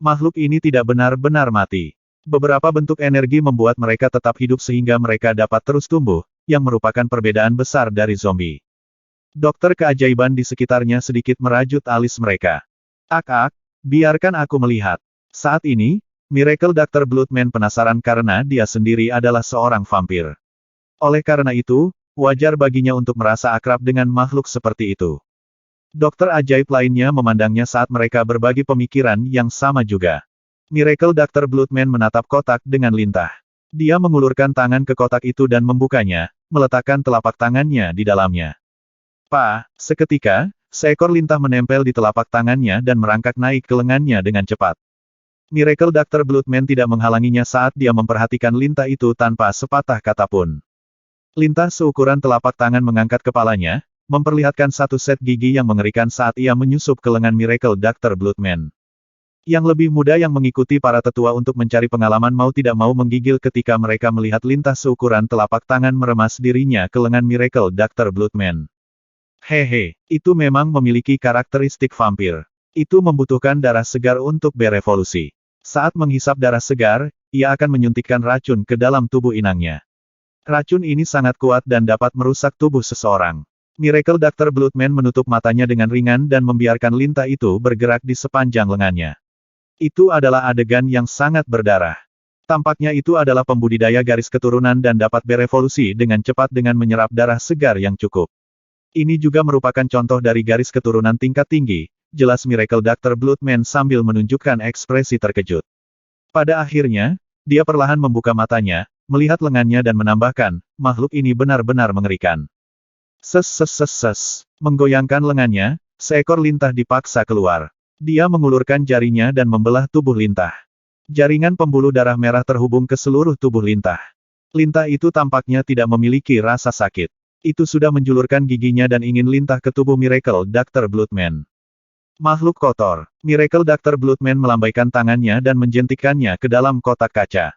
Makhluk ini tidak benar-benar mati. Beberapa bentuk energi membuat mereka tetap hidup sehingga mereka dapat terus tumbuh, yang merupakan perbedaan besar dari zombie. Dokter keajaiban di sekitarnya sedikit merajut alis mereka. Ak, biarkan aku melihat. Saat ini, Miracle Dr. Bloodman penasaran karena dia sendiri adalah seorang vampir. Oleh karena itu, wajar baginya untuk merasa akrab dengan makhluk seperti itu. Dokter ajaib lainnya memandangnya saat mereka berbagi pemikiran yang sama juga. Miracle Dr. Bloodman menatap kotak dengan lintah. Dia mengulurkan tangan ke kotak itu dan membukanya, meletakkan telapak tangannya di dalamnya. Seketika, seekor lintah menempel di telapak tangannya dan merangkak naik ke lengannya dengan cepat. Miracle Dr. Bloodman tidak menghalanginya saat dia memperhatikan lintah itu tanpa sepatah kata pun. Lintah seukuran telapak tangan mengangkat kepalanya, memperlihatkan satu set gigi yang mengerikan saat ia menyusup ke lengan Miracle Dr. Bloodman. Yang lebih muda yang mengikuti para tetua untuk mencari pengalaman mau tidak mau menggigil ketika mereka melihat lintah seukuran telapak tangan meremas dirinya ke lengan Miracle Dr. Bloodman. Hehe, itu memang memiliki karakteristik vampir. Itu membutuhkan darah segar untuk berevolusi. Saat menghisap darah segar, ia akan menyuntikkan racun ke dalam tubuh inangnya. Racun ini sangat kuat dan dapat merusak tubuh seseorang. Miracle Dr. Bloodman menutup matanya dengan ringan dan membiarkan lintah itu bergerak di sepanjang lengannya. Itu adalah adegan yang sangat berdarah. Tampaknya itu adalah pembudidaya garis keturunan dan dapat berevolusi dengan cepat dengan menyerap darah segar yang cukup. Ini juga merupakan contoh dari garis keturunan tingkat tinggi, jelas Miracle Dr. Bloodman sambil menunjukkan ekspresi terkejut. Pada akhirnya, dia perlahan membuka matanya, melihat lengannya dan menambahkan, makhluk ini benar-benar mengerikan. Menggoyangkan lengannya, seekor lintah dipaksa keluar. Dia mengulurkan jarinya dan membelah tubuh lintah. Jaringan pembuluh darah merah terhubung ke seluruh tubuh lintah. Lintah itu tampaknya tidak memiliki rasa sakit. Itu sudah menjulurkan giginya dan ingin lintah ke tubuh Miracle Dr. Bloodman. Makhluk kotor. Miracle Dr. Bloodman melambaikan tangannya dan menjentikkannya ke dalam kotak kaca.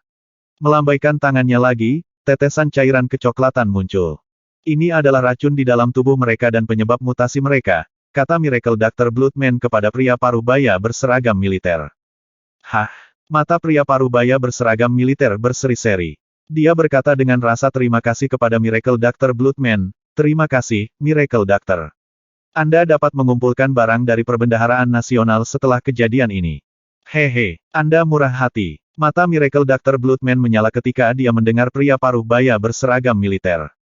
Melambaikan tangannya lagi, tetesan cairan kecoklatan muncul. Ini adalah racun di dalam tubuh mereka dan penyebab mutasi mereka, kata Miracle Dr. Bloodman kepada pria parubaya berseragam militer. Mata pria parubaya berseragam militer berseri-seri. Dia berkata dengan rasa terima kasih kepada Miracle Dr. Bloodman, terima kasih, Miracle Doctor. Anda dapat mengumpulkan barang dari Perbendaharaan Nasional setelah kejadian ini. Hehe, Anda murah hati. Mata Miracle Dr. Bloodman menyala ketika dia mendengar pria parubaya berseragam militer.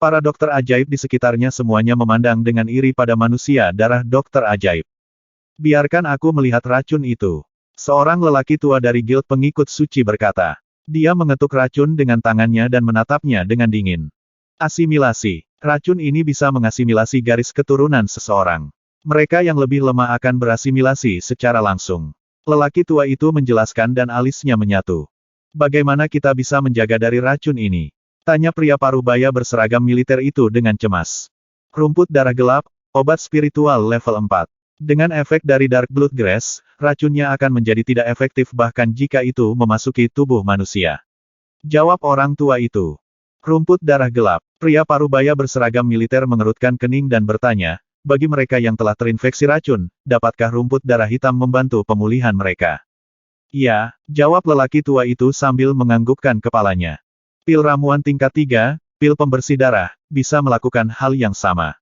Para dokter ajaib di sekitarnya semuanya memandang dengan iri pada manusia darah dokter ajaib. Biarkan aku melihat racun itu. Seorang lelaki tua dari Guild Pengikut Suci berkata. Dia mengetuk racun dengan tangannya dan menatapnya dengan dingin. Asimilasi. Racun ini bisa mengasimilasi garis keturunan seseorang. Mereka yang lebih lemah akan berasimilasi secara langsung. Lelaki tua itu menjelaskan dan alisnya menyatu. Bagaimana kita bisa menjaga dari racun ini? Tanya pria parubaya berseragam militer itu dengan cemas. Rumput darah gelap, obat spiritual level 4. Dengan efek dari Dark Blood Grass, racunnya akan menjadi tidak efektif bahkan jika itu memasuki tubuh manusia. Jawab orang tua itu. Rumput darah gelap. Pria parubaya berseragam militer mengerutkan kening dan bertanya, bagi mereka yang telah terinfeksi racun, dapatkah rumput darah hitam membantu pemulihan mereka? Ya, jawab lelaki tua itu sambil menganggukkan kepalanya. Pil ramuan tingkat 3, pil pembersih darah, bisa melakukan hal yang sama.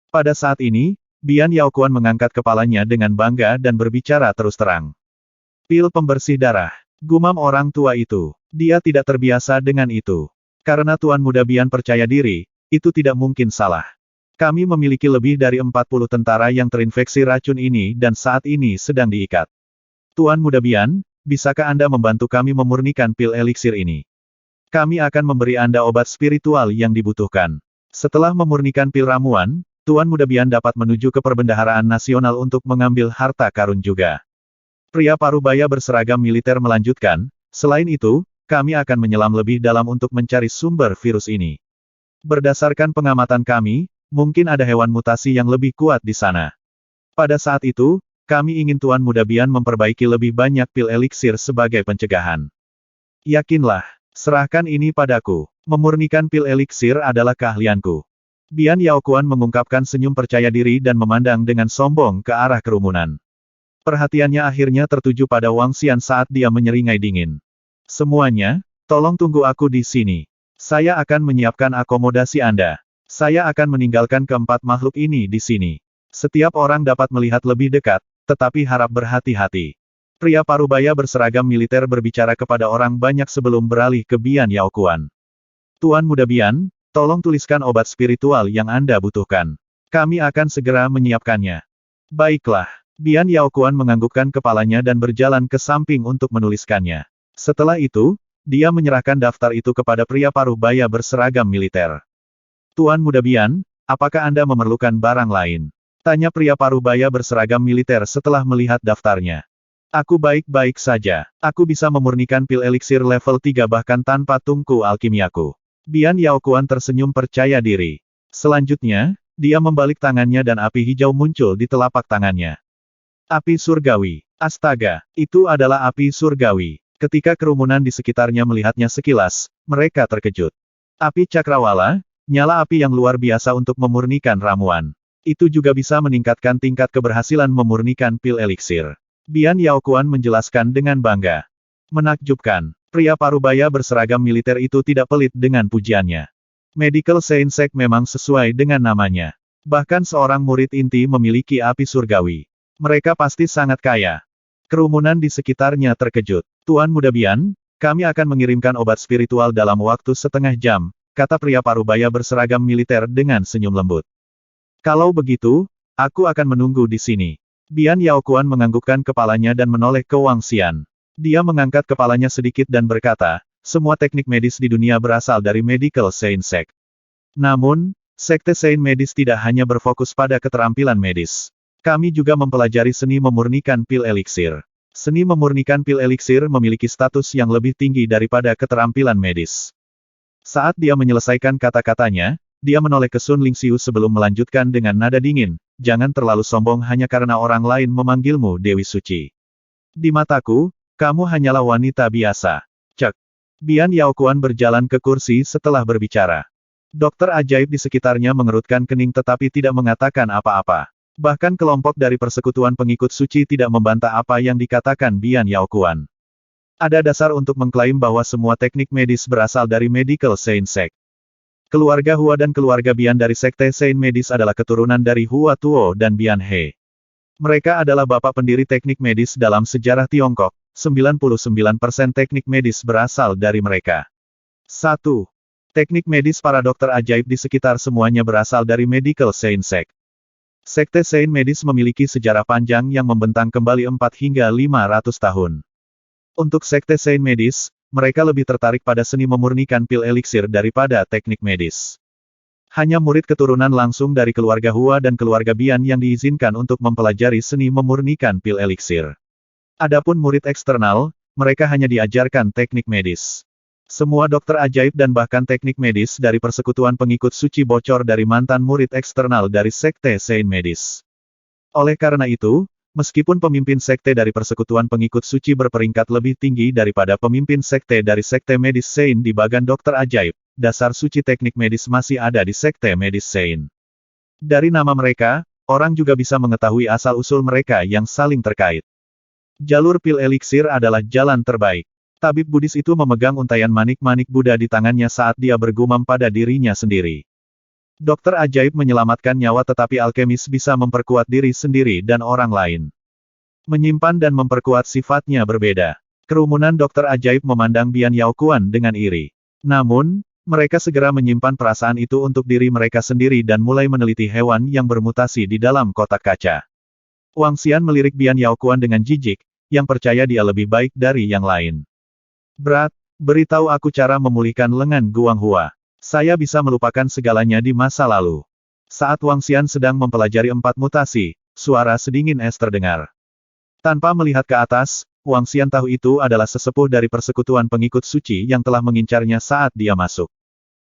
Pada saat ini, Bian Yaokuan mengangkat kepalanya dengan bangga dan berbicara terus terang. Pil pembersih darah. Gumam orang tua itu. Dia tidak terbiasa dengan itu. Karena Tuan Muda Bian percaya diri, itu tidak mungkin salah. Kami memiliki lebih dari 40 tentara yang terinfeksi racun ini dan saat ini sedang diikat. Tuan Muda Bian, bisakah Anda membantu kami memurnikan pil eliksir ini? Kami akan memberi Anda obat spiritual yang dibutuhkan. Setelah memurnikan pil ramuan, Tuan Muda Bian dapat menuju ke Perbendaharaan Nasional untuk mengambil harta karun juga. Pria parubaya berseragam militer melanjutkan, selain itu, kami akan menyelam lebih dalam untuk mencari sumber virus ini. Berdasarkan pengamatan kami, mungkin ada hewan mutasi yang lebih kuat di sana. Pada saat itu, kami ingin Tuan Muda Bian memperbaiki lebih banyak pil eliksir sebagai pencegahan. Yakinlah. Serahkan ini padaku. Memurnikan pil eliksir adalah keahlianku. Bian Yaokuan mengungkapkan senyum percaya diri dan memandang dengan sombong ke arah kerumunan. Perhatiannya akhirnya tertuju pada Wang Xian saat dia menyeringai dingin. Semuanya, tolong tunggu aku di sini. Saya akan menyiapkan akomodasi Anda. Saya akan meninggalkan keempat makhluk ini di sini. Setiap orang dapat melihat lebih dekat, tetapi harap berhati-hati. Pria parubaya berseragam militer berbicara kepada orang banyak sebelum beralih ke Bian Yaokuan. Tuan Muda Bian, tolong tuliskan obat spiritual yang Anda butuhkan. Kami akan segera menyiapkannya. Baiklah. Bian Yaokuan menganggukkan kepalanya dan berjalan ke samping untuk menuliskannya. Setelah itu, dia menyerahkan daftar itu kepada pria parubaya berseragam militer. Tuan Muda Bian, apakah Anda memerlukan barang lain? Tanya pria parubaya berseragam militer setelah melihat daftarnya. Aku baik-baik saja. Aku bisa memurnikan pil eliksir level 3 bahkan tanpa tungku alkimiaku. Bian Yaokuan tersenyum percaya diri. Selanjutnya, dia membalik tangannya dan api hijau muncul di telapak tangannya. Api surgawi. Astaga, itu adalah api surgawi. Ketika kerumunan di sekitarnya melihatnya sekilas, mereka terkejut. Api cakrawala, nyala api yang luar biasa untuk memurnikan ramuan. Itu juga bisa meningkatkan tingkat keberhasilan memurnikan pil eliksir. Bian Yaokuan menjelaskan dengan bangga. Menakjubkan, pria parubaya berseragam militer itu tidak pelit dengan pujiannya. Medical Science memang sesuai dengan namanya. Bahkan seorang murid inti memiliki api surgawi. Mereka pasti sangat kaya. Kerumunan di sekitarnya terkejut. Tuan Muda Bian, kami akan mengirimkan obat spiritual dalam waktu setengah jam, kata pria parubaya berseragam militer dengan senyum lembut. Kalau begitu, aku akan menunggu di sini. Bian Yaokuan menganggukkan kepalanya dan menoleh ke Wang Xian. Dia mengangkat kepalanya sedikit dan berkata, semua teknik medis di dunia berasal dari Medical Science. Namun, Sekte Saint Medis tidak hanya berfokus pada keterampilan medis. Kami juga mempelajari seni memurnikan pil eliksir. Seni memurnikan pil eliksir memiliki status yang lebih tinggi daripada keterampilan medis. Saat dia menyelesaikan kata-katanya, dia menoleh ke Sun Lingxiu sebelum melanjutkan dengan nada dingin, jangan terlalu sombong hanya karena orang lain memanggilmu Dewi Suci. Di mataku, kamu hanyalah wanita biasa. Cek. Bian Yaokuan berjalan ke kursi setelah berbicara. Dokter ajaib di sekitarnya mengerutkan kening tetapi tidak mengatakan apa-apa. Bahkan kelompok dari persekutuan pengikut suci tidak membantah apa yang dikatakan Bian Yaokuan. Ada dasar untuk mengklaim bahwa semua teknik medis berasal dari Medical Science. Keluarga Hua dan keluarga Bian dari Sekte Saint Medis adalah keturunan dari Hua Tuo dan Bian He. Mereka adalah bapak pendiri teknik medis dalam sejarah Tiongkok, 99% teknik medis berasal dari mereka. 1. Teknik medis para dokter ajaib di sekitar semuanya berasal dari Medical Science. Sekte Saint Medis memiliki sejarah panjang yang membentang kembali 4 hingga 500 tahun. Untuk Sekte Saint Medis, mereka lebih tertarik pada seni memurnikan pil eliksir daripada teknik medis. Hanya murid keturunan langsung dari keluarga Hua dan keluarga Bian yang diizinkan untuk mempelajari seni memurnikan pil eliksir. Adapun murid eksternal, mereka hanya diajarkan teknik medis. Semua dokter ajaib dan bahkan teknik medis dari persekutuan pengikut suci bocor dari mantan murid eksternal dari Sekte Saint Medis. Oleh karena itu, meskipun pemimpin sekte dari persekutuan pengikut suci berperingkat lebih tinggi daripada pemimpin sekte dari Sekte Medis Saint di bagan dokter ajaib, dasar suci teknik medis masih ada di Sekte Medis Saint. Dari nama mereka, orang juga bisa mengetahui asal-usul mereka yang saling terkait. Jalur pil eliksir adalah jalan terbaik. Tabib Buddhis itu memegang untaian manik-manik Buddha di tangannya saat dia bergumam pada dirinya sendiri. Dokter ajaib menyelamatkan nyawa tetapi alkemis bisa memperkuat diri sendiri dan orang lain. Menyimpan dan memperkuat sifatnya berbeda. Kerumunan dokter ajaib memandang Bian Yaokuan dengan iri. Namun, mereka segera menyimpan perasaan itu untuk diri mereka sendiri dan mulai meneliti hewan yang bermutasi di dalam kotak kaca. Wang Xian melirik Bian Yaokuan dengan jijik, yang percaya dia lebih baik dari yang lain. Berat, beritahu aku cara memulihkan lengan Guang Hua. Saya bisa melupakan segalanya di masa lalu. Saat Wang Xian sedang mempelajari 4 mutasi, suara sedingin es terdengar. Tanpa melihat ke atas, Wang Xian tahu itu adalah sesepuh dari persekutuan pengikut suci yang telah mengincarnya saat dia masuk.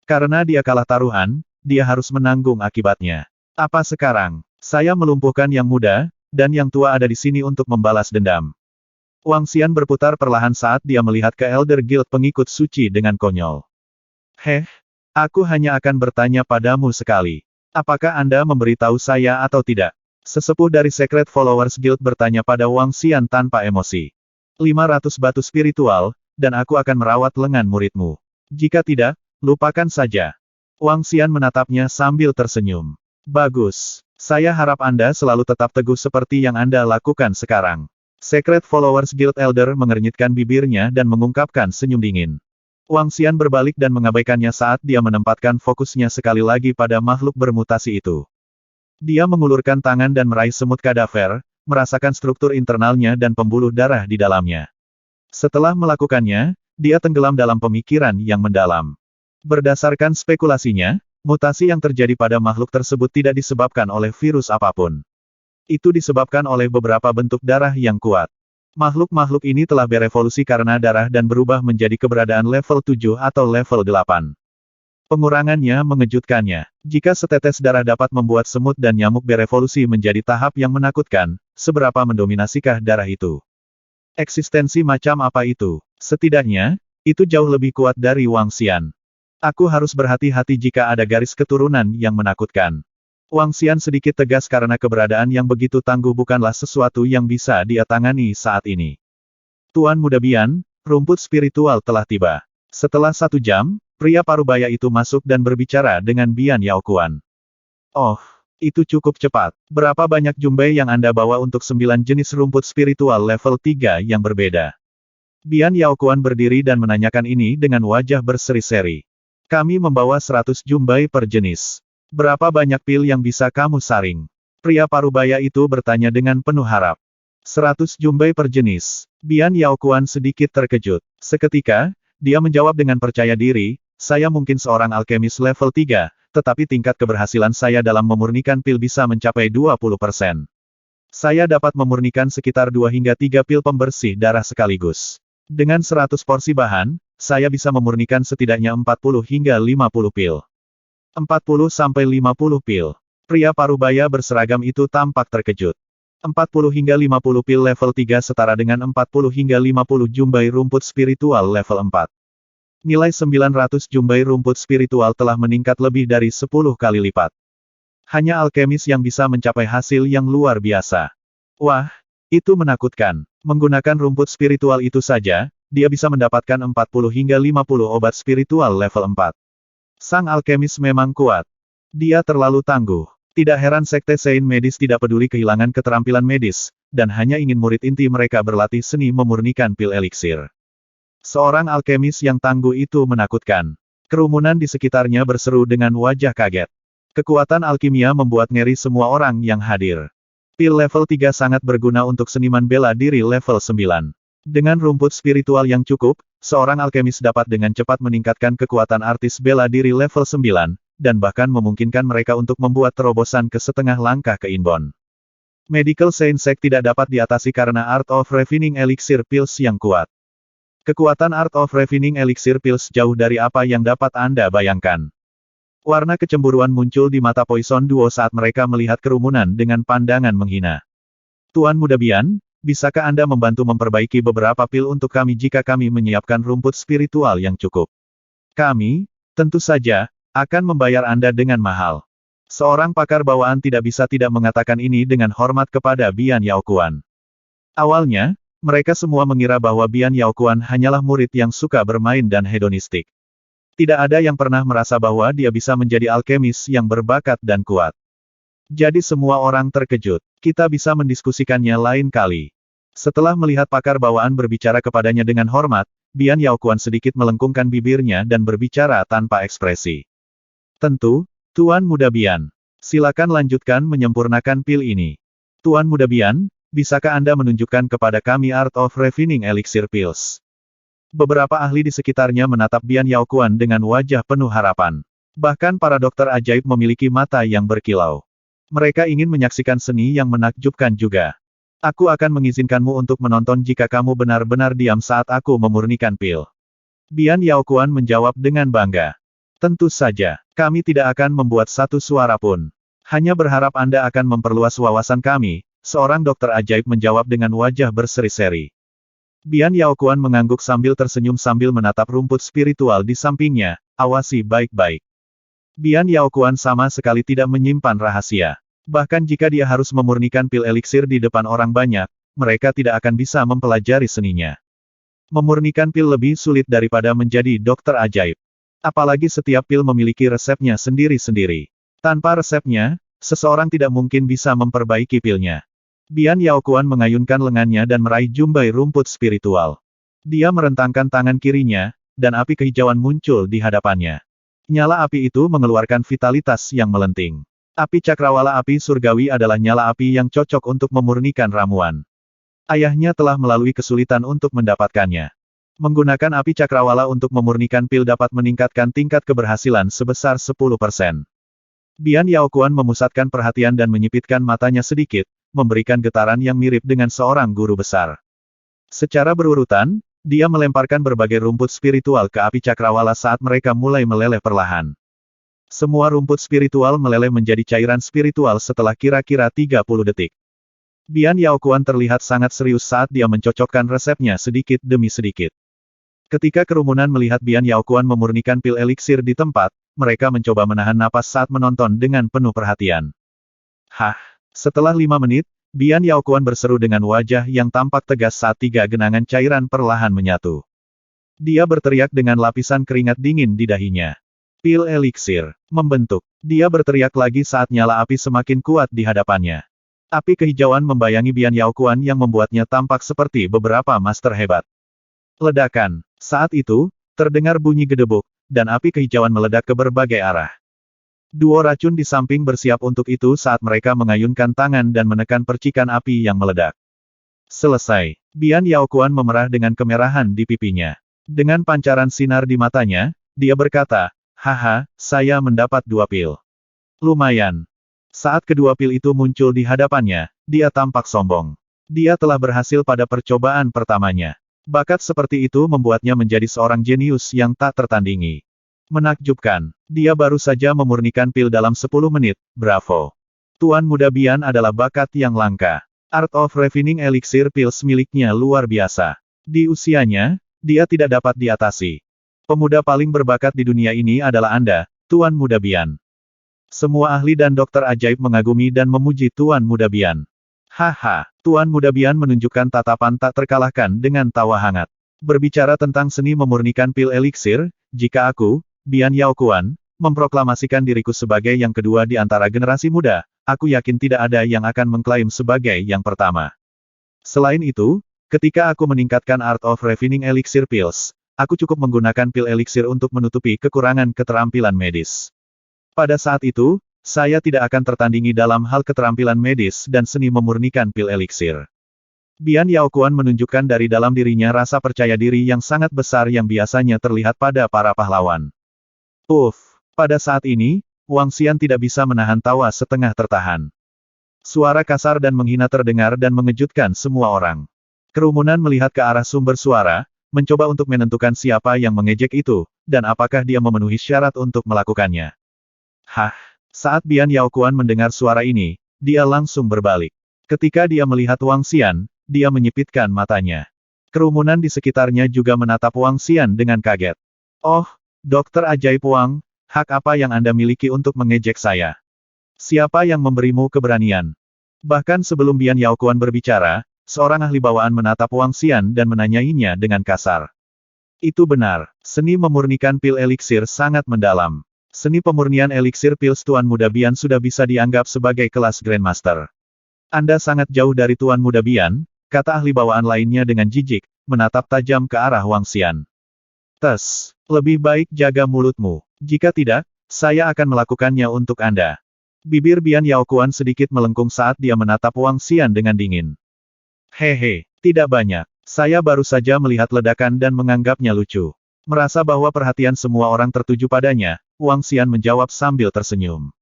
Karena dia kalah taruhan, dia harus menanggung akibatnya. Apa sekarang? Saya melumpuhkan yang muda, dan yang tua ada di sini untuk membalas dendam. Wang Xian berputar perlahan saat dia melihat ke Elder Guild pengikut suci dengan konyol. Heh, Aku hanya akan bertanya padamu sekali. Apakah Anda memberitahu saya atau tidak? Sesepuh dari Secret Followers Guild bertanya pada Wang Xian tanpa emosi. 500 batu spiritual, dan aku akan merawat lengan muridmu. Jika tidak, lupakan saja. Wang Xian menatapnya sambil tersenyum. Bagus. Saya harap Anda selalu tetap teguh seperti yang Anda lakukan sekarang. Secret Followers Guild Elder mengernyitkan bibirnya dan mengungkapkan senyum dingin. Wang Xian berbalik dan mengabaikannya saat dia menempatkan fokusnya sekali lagi pada makhluk bermutasi itu. Dia mengulurkan tangan dan meraih semut kadaver, merasakan struktur internalnya dan pembuluh darah di dalamnya. Setelah melakukannya, dia tenggelam dalam pemikiran yang mendalam. Berdasarkan spekulasinya, mutasi yang terjadi pada makhluk tersebut tidak disebabkan oleh virus apapun. Itu disebabkan oleh beberapa bentuk darah yang kuat. Makhluk-makhluk ini telah berevolusi karena darah dan berubah menjadi keberadaan level 7 atau level 8. Pengurangannya mengejutkannya. Jika setetes darah dapat membuat semut dan nyamuk berevolusi menjadi tahap yang menakutkan, seberapa mendominasikah darah itu? Eksistensi macam apa itu? Setidaknya, itu jauh lebih kuat dari Wang Xian. Aku harus berhati-hati jika ada garis keturunan yang menakutkan. Wang Xian sedikit tegas karena keberadaan yang begitu tangguh bukanlah sesuatu yang bisa dia tangani saat ini. Tuan Muda Bian, rumput spiritual telah tiba. Setelah 1 jam, pria parubaya itu masuk dan berbicara dengan Bian Yaokuan. Oh, itu cukup cepat. Berapa banyak jumbai yang Anda bawa untuk 9 jenis rumput spiritual level 3 yang berbeda? Bian Yaokuan berdiri dan menanyakan ini dengan wajah berseri-seri. Kami membawa 100 jumbai per jenis. Berapa banyak pil yang bisa kamu saring? Pria parubaya itu bertanya dengan penuh harap. 100 jumbai per jenis. Bian Yaokuan sedikit terkejut. Seketika, dia menjawab dengan percaya diri, saya mungkin seorang alkemis level 3, tetapi tingkat keberhasilan saya dalam memurnikan pil bisa mencapai 20%. Saya dapat memurnikan sekitar 2 hingga 3 pil pembersih darah sekaligus. Dengan 100 porsi bahan, saya bisa memurnikan setidaknya 40 hingga 50 pil. 40 sampai 50 pil. Pria parubaya berseragam itu tampak terkejut. 40 hingga 50 pil level 3 setara dengan 40 hingga 50 jumbai rumput spiritual level 4. Nilai 900 jumbai rumput spiritual telah meningkat lebih dari 10 kali lipat. Hanya alkemis yang bisa mencapai hasil yang luar biasa. Wah, itu menakutkan. Menggunakan rumput spiritual itu saja, dia bisa mendapatkan 40 hingga 50 obat spiritual level 4. Sang alkemis memang kuat. Dia terlalu tangguh. Tidak heran Sekte Saint Medis tidak peduli kehilangan keterampilan medis, dan hanya ingin murid inti mereka berlatih seni memurnikan pil eliksir. Seorang alkemis yang tangguh itu menakutkan. Kerumunan di sekitarnya berseru dengan wajah kaget. Kekuatan alkimia membuat ngeri semua orang yang hadir. Pil level 3 sangat berguna untuk seniman bela diri level 9. Dengan rumput spiritual yang cukup, seorang alkemis dapat dengan cepat meningkatkan kekuatan artis bela diri level 9, dan bahkan memungkinkan mereka untuk membuat terobosan ke setengah langkah ke inbound. Medical Saint Sect tidak dapat diatasi karena Art of Refining Elixir Pills yang kuat. Kekuatan Art of Refining Elixir Pills jauh dari apa yang dapat Anda bayangkan. Warna kecemburuan muncul di mata Poison Duo saat mereka melihat kerumunan dengan pandangan menghina. Tuan Muda Bian, bisakah Anda membantu memperbaiki beberapa pil untuk kami jika kami menyiapkan rumput spiritual yang cukup? Kami, tentu saja, akan membayar Anda dengan mahal. Seorang pakar bawaan tidak bisa tidak mengatakan ini dengan hormat kepada Bian Yaokuan. Awalnya, mereka semua mengira bahwa Bian Yaokuan hanyalah murid yang suka bermain dan hedonistik. Tidak ada yang pernah merasa bahwa dia bisa menjadi alkemis yang berbakat dan kuat. Jadi semua orang terkejut. Kita bisa mendiskusikannya lain kali. Setelah melihat pakar bawaan berbicara kepadanya dengan hormat, Bian Yaokuan sedikit melengkungkan bibirnya dan berbicara tanpa ekspresi. Tentu, Tuan Muda Bian. Silakan lanjutkan menyempurnakan pil ini. Tuan Muda Bian, bisakah Anda menunjukkan kepada kami Art of Refining Elixir Pills? Beberapa ahli di sekitarnya menatap Bian Yaokuan dengan wajah penuh harapan. Bahkan para dokter ajaib memiliki mata yang berkilau. Mereka ingin menyaksikan seni yang menakjubkan juga. Aku akan mengizinkanmu untuk menonton jika kamu benar-benar diam saat aku memurnikan pil. Bian Yaokuan menjawab dengan bangga. Tentu saja, kami tidak akan membuat satu suara pun. Hanya berharap Anda akan memperluas wawasan kami, seorang dokter ajaib menjawab dengan wajah berseri-seri. Bian Yaokuan mengangguk sambil tersenyum sambil menatap rumput spiritual di sampingnya, awasi baik-baik. Bian Yaokuan sama sekali tidak menyimpan rahasia. Bahkan jika dia harus memurnikan pil eliksir di depan orang banyak, mereka tidak akan bisa mempelajari seninya. Memurnikan pil lebih sulit daripada menjadi dokter ajaib. Apalagi setiap pil memiliki resepnya sendiri-sendiri. Tanpa resepnya, seseorang tidak mungkin bisa memperbaiki pilnya. Bian Yaokuan mengayunkan lengannya dan meraih jumbai rumput spiritual. Dia merentangkan tangan kirinya, dan api kehijauan muncul di hadapannya. Nyala api itu mengeluarkan vitalitas yang melenting. Api cakrawala api surgawi adalah nyala api yang cocok untuk memurnikan ramuan. Ayahnya telah melalui kesulitan untuk mendapatkannya. Menggunakan api cakrawala untuk memurnikan pil dapat meningkatkan tingkat keberhasilan sebesar 10%. Bian Yaokuan memusatkan perhatian dan menyipitkan matanya sedikit, memberikan getaran yang mirip dengan seorang guru besar. Secara berurutan, dia melemparkan berbagai rumput spiritual ke api cakrawala saat mereka mulai meleleh perlahan. Semua rumput spiritual meleleh menjadi cairan spiritual setelah kira-kira 30 detik. Bian Yaokuan terlihat sangat serius saat dia mencocokkan resepnya sedikit demi sedikit. Ketika kerumunan melihat Bian Yaokuan memurnikan pil eliksir di tempat, mereka mencoba menahan napas saat menonton dengan penuh perhatian. Hah! Setelah 5 menit, Bian Yaokuan berseru dengan wajah yang tampak tegas saat 3 genangan cairan perlahan menyatu. Dia berteriak dengan lapisan keringat dingin di dahinya. Pil eliksir, membentuk. Dia berteriak lagi saat nyala api semakin kuat di hadapannya. Api kehijauan membayangi Bian Yaokuan yang membuatnya tampak seperti beberapa master hebat. Ledakan. Saat itu, terdengar bunyi gedebuk, dan api kehijauan meledak ke berbagai arah. Duo racun di samping bersiap untuk itu saat mereka mengayunkan tangan dan menekan percikan api yang meledak. Selesai. Bian Yaokuan memerah dengan kemerahan di pipinya. Dengan pancaran sinar di matanya, dia berkata, "Haha, saya mendapat 2 pil. Lumayan." Saat kedua pil itu muncul di hadapannya, dia tampak sombong. Dia telah berhasil pada percobaan pertamanya. Bakat seperti itu membuatnya menjadi seorang jenius yang tak tertandingi. Menakjubkan. Dia baru saja memurnikan pil dalam 10 menit, bravo. Tuan Muda Bian adalah bakat yang langka. Art of Refining Elixir Pills miliknya luar biasa. Di usianya, dia tidak dapat diatasi. Pemuda paling berbakat di dunia ini adalah Anda, Tuan Muda Bian. Semua ahli dan dokter ajaib mengagumi dan memuji Tuan Muda Bian. Haha, Tuan Muda Bian menunjukkan tatapan tak terkalahkan dengan tawa hangat. Berbicara tentang seni memurnikan pil eliksir, jika aku, Bian Yaokuan, memproklamasikan diriku sebagai yang kedua di antara generasi muda, aku yakin tidak ada yang akan mengklaim sebagai yang pertama. Selain itu, ketika aku meningkatkan Art of Refining Elixir Pills, aku cukup menggunakan pil eliksir untuk menutupi kekurangan keterampilan medis. Pada saat itu, saya tidak akan tertandingi dalam hal keterampilan medis dan seni memurnikan pil eliksir. Bian Yaokuan menunjukkan dari dalam dirinya rasa percaya diri yang sangat besar yang biasanya terlihat pada para pahlawan. Pada saat ini, Wang Xian tidak bisa menahan tawa setengah tertahan. Suara kasar dan menghina terdengar dan mengejutkan semua orang. Kerumunan melihat ke arah sumber suara, mencoba untuk menentukan siapa yang mengejek itu, dan apakah dia memenuhi syarat untuk melakukannya. Hah! Saat Bian Yaokuan mendengar suara ini, dia langsung berbalik. Ketika dia melihat Wang Xian, dia menyipitkan matanya. Kerumunan di sekitarnya juga menatap Wang Xian dengan kaget. Oh, Dokter Ajaib Wang, hak apa yang Anda miliki untuk mengejek saya? Siapa yang memberimu keberanian? Bahkan sebelum Bian Yaokuan berbicara, seorang ahli bawaan menatap Wang Xian dan menanyainya dengan kasar. Itu benar, seni memurnikan pil eliksir sangat mendalam. Seni pemurnian eliksir pils Tuan Muda Bian sudah bisa dianggap sebagai kelas Grandmaster. Anda sangat jauh dari Tuan Muda Bian, kata ahli bawaan lainnya dengan jijik, menatap tajam ke arah Wang Xian. Lebih baik jaga mulutmu. Jika tidak, saya akan melakukannya untuk Anda. Bibir Bian Yaokuan sedikit melengkung saat dia menatap Wang Xian dengan dingin. Hehe, tidak banyak. Saya baru saja melihat ledakan dan menganggapnya lucu. Merasa bahwa perhatian semua orang tertuju padanya, Wang Xian menjawab sambil tersenyum.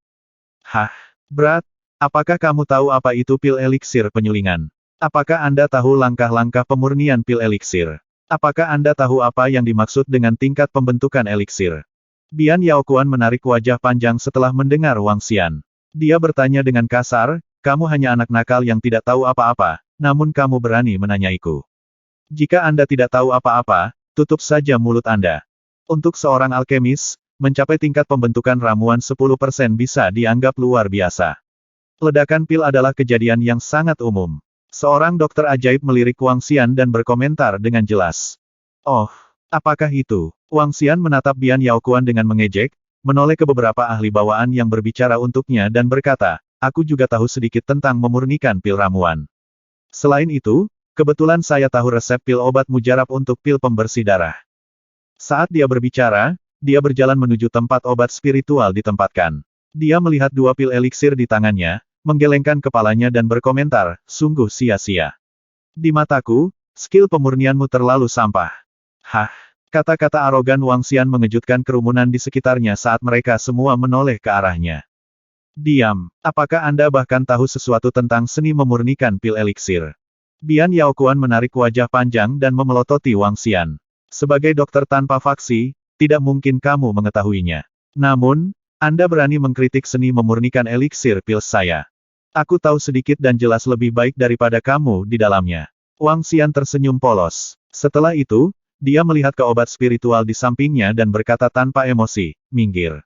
Hah, Brat, apakah kamu tahu apa itu pil eliksir penyulingan? Apakah Anda tahu langkah-langkah pemurnian pil eliksir? Apakah Anda tahu apa yang dimaksud dengan tingkat pembentukan eliksir? Bian Yaokuan menarik wajah panjang setelah mendengar Wang Xian. Dia bertanya dengan kasar, kamu hanya anak nakal yang tidak tahu apa-apa, namun kamu berani menanyaiku. Jika Anda tidak tahu apa-apa, tutup saja mulut Anda. Untuk seorang alkemis, mencapai tingkat pembentukan ramuan 10% bisa dianggap luar biasa. Ledakan pil adalah kejadian yang sangat umum. Seorang dokter ajaib melirik Wang Xian dan berkomentar dengan jelas. Oh, apakah itu? Wang Xian menatap Bian Yaokuan dengan mengejek, menoleh ke beberapa ahli bawaan yang berbicara untuknya dan berkata, aku juga tahu sedikit tentang memurnikan pil ramuan. Selain itu, kebetulan saya tahu resep pil obat mujarab untuk pil pembersih darah. Saat dia berbicara, dia berjalan menuju tempat obat spiritual ditempatkan. Dia melihat 2 pil eliksir di tangannya, menggelengkan kepalanya dan berkomentar, sungguh sia-sia. Di mataku, skill pemurnianmu terlalu sampah. Hah? Kata-kata arogan Wang Xian mengejutkan kerumunan di sekitarnya saat mereka semua menoleh ke arahnya. Diam, apakah Anda bahkan tahu sesuatu tentang seni memurnikan pil eliksir? Bian Yaokuan menarik wajah panjang dan memelototi Wang Xian. Sebagai dokter tanpa faksi, tidak mungkin kamu mengetahuinya. Namun, Anda berani mengkritik seni memurnikan eliksir pil saya. Aku tahu sedikit dan jelas lebih baik daripada kamu di dalamnya. Wang Xian tersenyum polos. Setelah itu, dia melihat ke obat spiritual di sampingnya dan berkata tanpa emosi, minggir.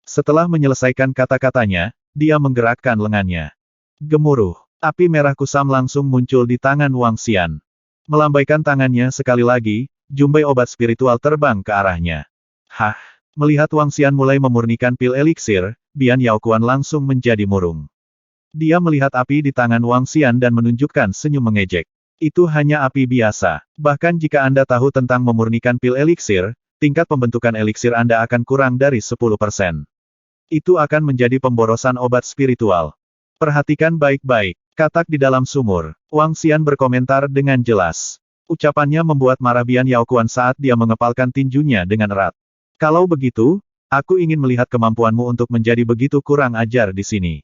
Setelah menyelesaikan kata-katanya, dia menggerakkan lengannya. Gemuruh, api merah kusam langsung muncul di tangan Wang Xian. Melambaikan tangannya sekali lagi, jumbai obat spiritual terbang ke arahnya. Hah? Melihat Wang Xian mulai memurnikan pil eliksir, Bian Yaokuan langsung menjadi murung. Dia melihat api di tangan Wang Xian dan menunjukkan senyum mengejek. Itu hanya api biasa. Bahkan jika Anda tahu tentang memurnikan pil eliksir, tingkat pembentukan eliksir Anda akan kurang dari 10%. Itu akan menjadi pemborosan obat spiritual. Perhatikan baik-baik. Katak di dalam sumur. Wang Xian berkomentar dengan jelas. Ucapannya membuat marah Bian Yaokuan saat dia mengepalkan tinjunya dengan erat. Kalau begitu, aku ingin melihat kemampuanmu untuk menjadi begitu kurang ajar di sini.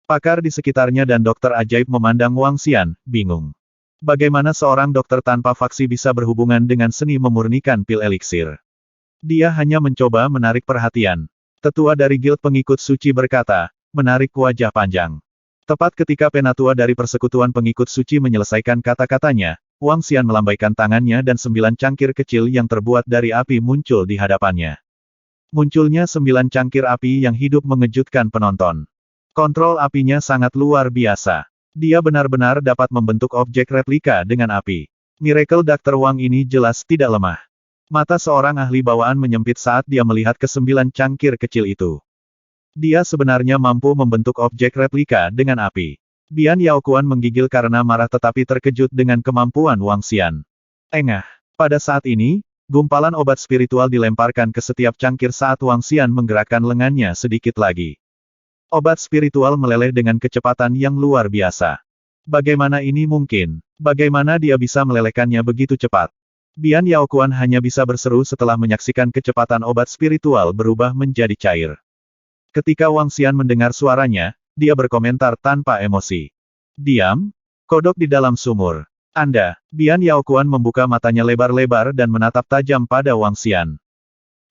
Pakar di sekitarnya dan dokter ajaib memandang Wang Xian, bingung. Bagaimana seorang dokter tanpa faksi bisa berhubungan dengan seni memurnikan pil eliksir? Dia hanya mencoba menarik perhatian. Tetua dari Guild Pengikut Suci berkata, menarik wajah panjang. Tepat ketika penatua dari Persekutuan Pengikut Suci menyelesaikan kata-katanya, Wang Xian melambaikan tangannya dan 9 cangkir kecil yang terbuat dari api muncul di hadapannya. Munculnya 9 cangkir api yang hidup mengejutkan penonton. Kontrol apinya sangat luar biasa. Dia benar-benar dapat membentuk objek replika dengan api. Miracle Dr. Wang ini jelas tidak lemah. Mata seorang ahli bawaan menyempit saat dia melihat ke-9 cangkir kecil itu. Dia sebenarnya mampu membentuk objek replika dengan api. Bian Yaokuan menggigil karena marah tetapi terkejut dengan kemampuan Wang Xian. Engah. Pada saat ini, gumpalan obat spiritual dilemparkan ke setiap cangkir saat Wang Xian menggerakkan lengannya sedikit lagi. Obat spiritual meleleh dengan kecepatan yang luar biasa. Bagaimana ini mungkin? Bagaimana dia bisa melelehkannya begitu cepat? Bian Yaokuan hanya bisa berseru setelah menyaksikan kecepatan obat spiritual berubah menjadi cair. Ketika Wang Xian mendengar suaranya, dia berkomentar tanpa emosi. Diam, kodok di dalam sumur. Anda, Bian Yaokuan membuka matanya lebar-lebar dan menatap tajam pada Wang Xian.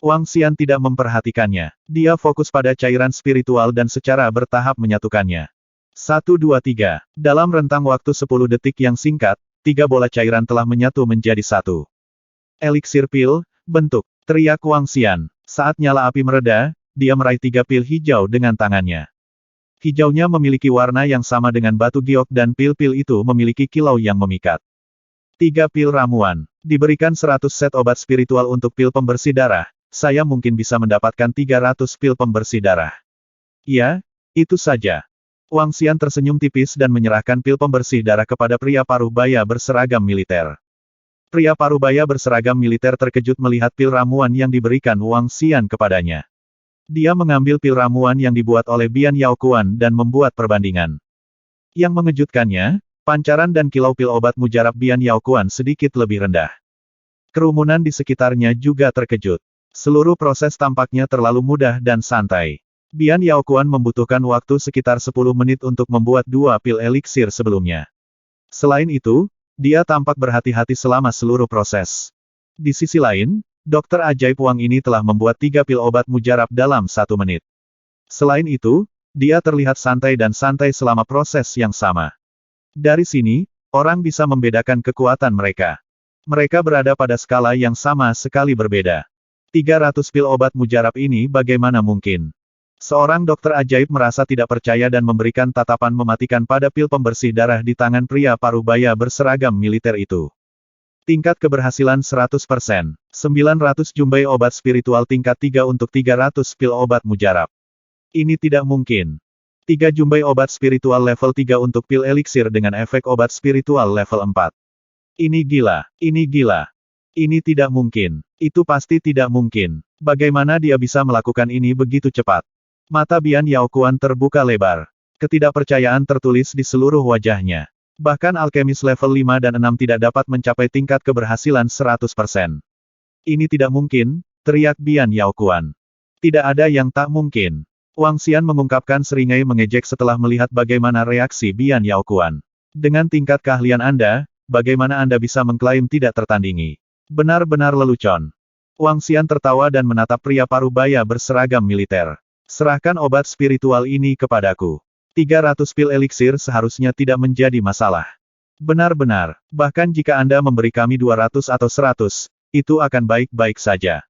Wang Xian tidak memperhatikannya. Dia fokus pada cairan spiritual dan secara bertahap menyatukannya. 1, 2, 3. Dalam rentang waktu 10 detik yang singkat, 3 bola cairan telah menyatu menjadi satu. Eliksir pil, bentuk, teriak Wang Xian. Saat nyala api mereda, dia meraih 3 pil hijau dengan tangannya. Hijaunya memiliki warna yang sama dengan batu giok dan pil-pil itu memiliki kilau yang memikat. 3 pil ramuan. Diberikan 100 set obat spiritual untuk pil pembersih darah. Saya mungkin bisa mendapatkan 300 pil pembersih darah. Ya, itu saja. Wang Xian tersenyum tipis dan menyerahkan pil pembersih darah kepada pria paruh baya berseragam militer. Pria paruh baya berseragam militer terkejut melihat pil ramuan yang diberikan Wang Xian kepadanya. Dia mengambil pil ramuan yang dibuat oleh Bian Yaokuan dan membuat perbandingan. Yang mengejutkannya, pancaran dan kilau pil obat mujarab Bian Yaokuan sedikit lebih rendah. Kerumunan di sekitarnya juga terkejut. Seluruh proses tampaknya terlalu mudah dan santai. Bian Yaokuan membutuhkan waktu sekitar 10 menit untuk membuat 2 pil eliksir sebelumnya. Selain itu, dia tampak berhati-hati selama seluruh proses. Di sisi lain, dokter ajaib Wang ini telah membuat 3 pil obat mujarab dalam 1 menit. Selain itu, dia terlihat santai dan santai selama proses yang sama. Dari sini, orang bisa membedakan kekuatan mereka. Mereka berada pada skala yang sama sekali berbeda. 300 pil obat mujarab ini bagaimana mungkin? Seorang dokter ajaib merasa tidak percaya dan memberikan tatapan mematikan pada pil pembersih darah di tangan pria parubaya berseragam militer itu. Tingkat keberhasilan 100%. 900 jumbai obat spiritual tingkat 3 untuk 300 pil obat mujarab. Ini tidak mungkin. 3 jumbai obat spiritual level 3 untuk pil eliksir dengan efek obat spiritual level 4. Ini gila. Ini gila. Ini tidak mungkin. Itu pasti tidak mungkin. Bagaimana dia bisa melakukan ini begitu cepat? Mata Bian Yaokuan terbuka lebar. Ketidakpercayaan tertulis di seluruh wajahnya. Bahkan alkemis level 5 dan 6 tidak dapat mencapai tingkat keberhasilan 100%. Ini tidak mungkin, teriak Bian Yaokuan. Tidak ada yang tak mungkin. Wang Xian mengungkapkan seringai mengejek setelah melihat bagaimana reaksi Bian Yaokuan. Dengan tingkat keahlian Anda, bagaimana Anda bisa mengklaim tidak tertandingi? Benar-benar lelucon. Wang Xian tertawa dan menatap pria parubaya berseragam militer. Serahkan obat spiritual ini kepadaku. 300 pil eliksir seharusnya tidak menjadi masalah. Benar-benar, bahkan jika Anda memberi kami 200 atau 100, itu akan baik-baik saja.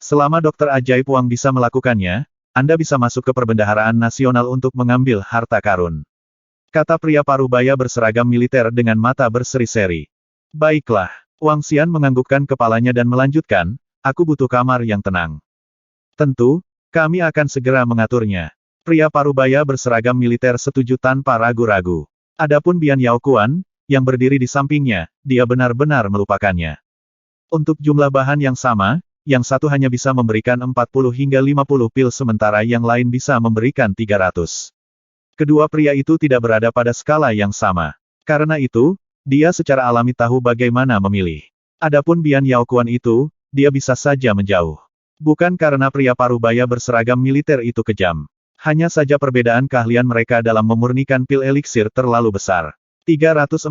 Selama dokter ajaib Wang bisa melakukannya, Anda bisa masuk ke perbendaharaan nasional untuk mengambil harta karun. Kata pria parubaya berseragam militer dengan mata berseri-seri. Baiklah, Wang Xian menganggukkan kepalanya dan melanjutkan, aku butuh kamar yang tenang. Tentu, kami akan segera mengaturnya. Pria parubaya berseragam militer setuju tanpa ragu-ragu. Adapun Bian Yaokuan, yang berdiri di sampingnya, dia benar-benar melupakannya. Untuk jumlah bahan yang sama, yang satu hanya bisa memberikan 40 hingga 50 pil sementara yang lain bisa memberikan 300. Kedua pria itu tidak berada pada skala yang sama. Karena itu, dia secara alami tahu bagaimana memilih. Adapun Bian Yaokuan itu, dia bisa saja menjauh. Bukan karena pria parubaya berseragam militer itu kejam. Hanya saja perbedaan keahlian mereka dalam memurnikan pil eliksir terlalu besar. 340.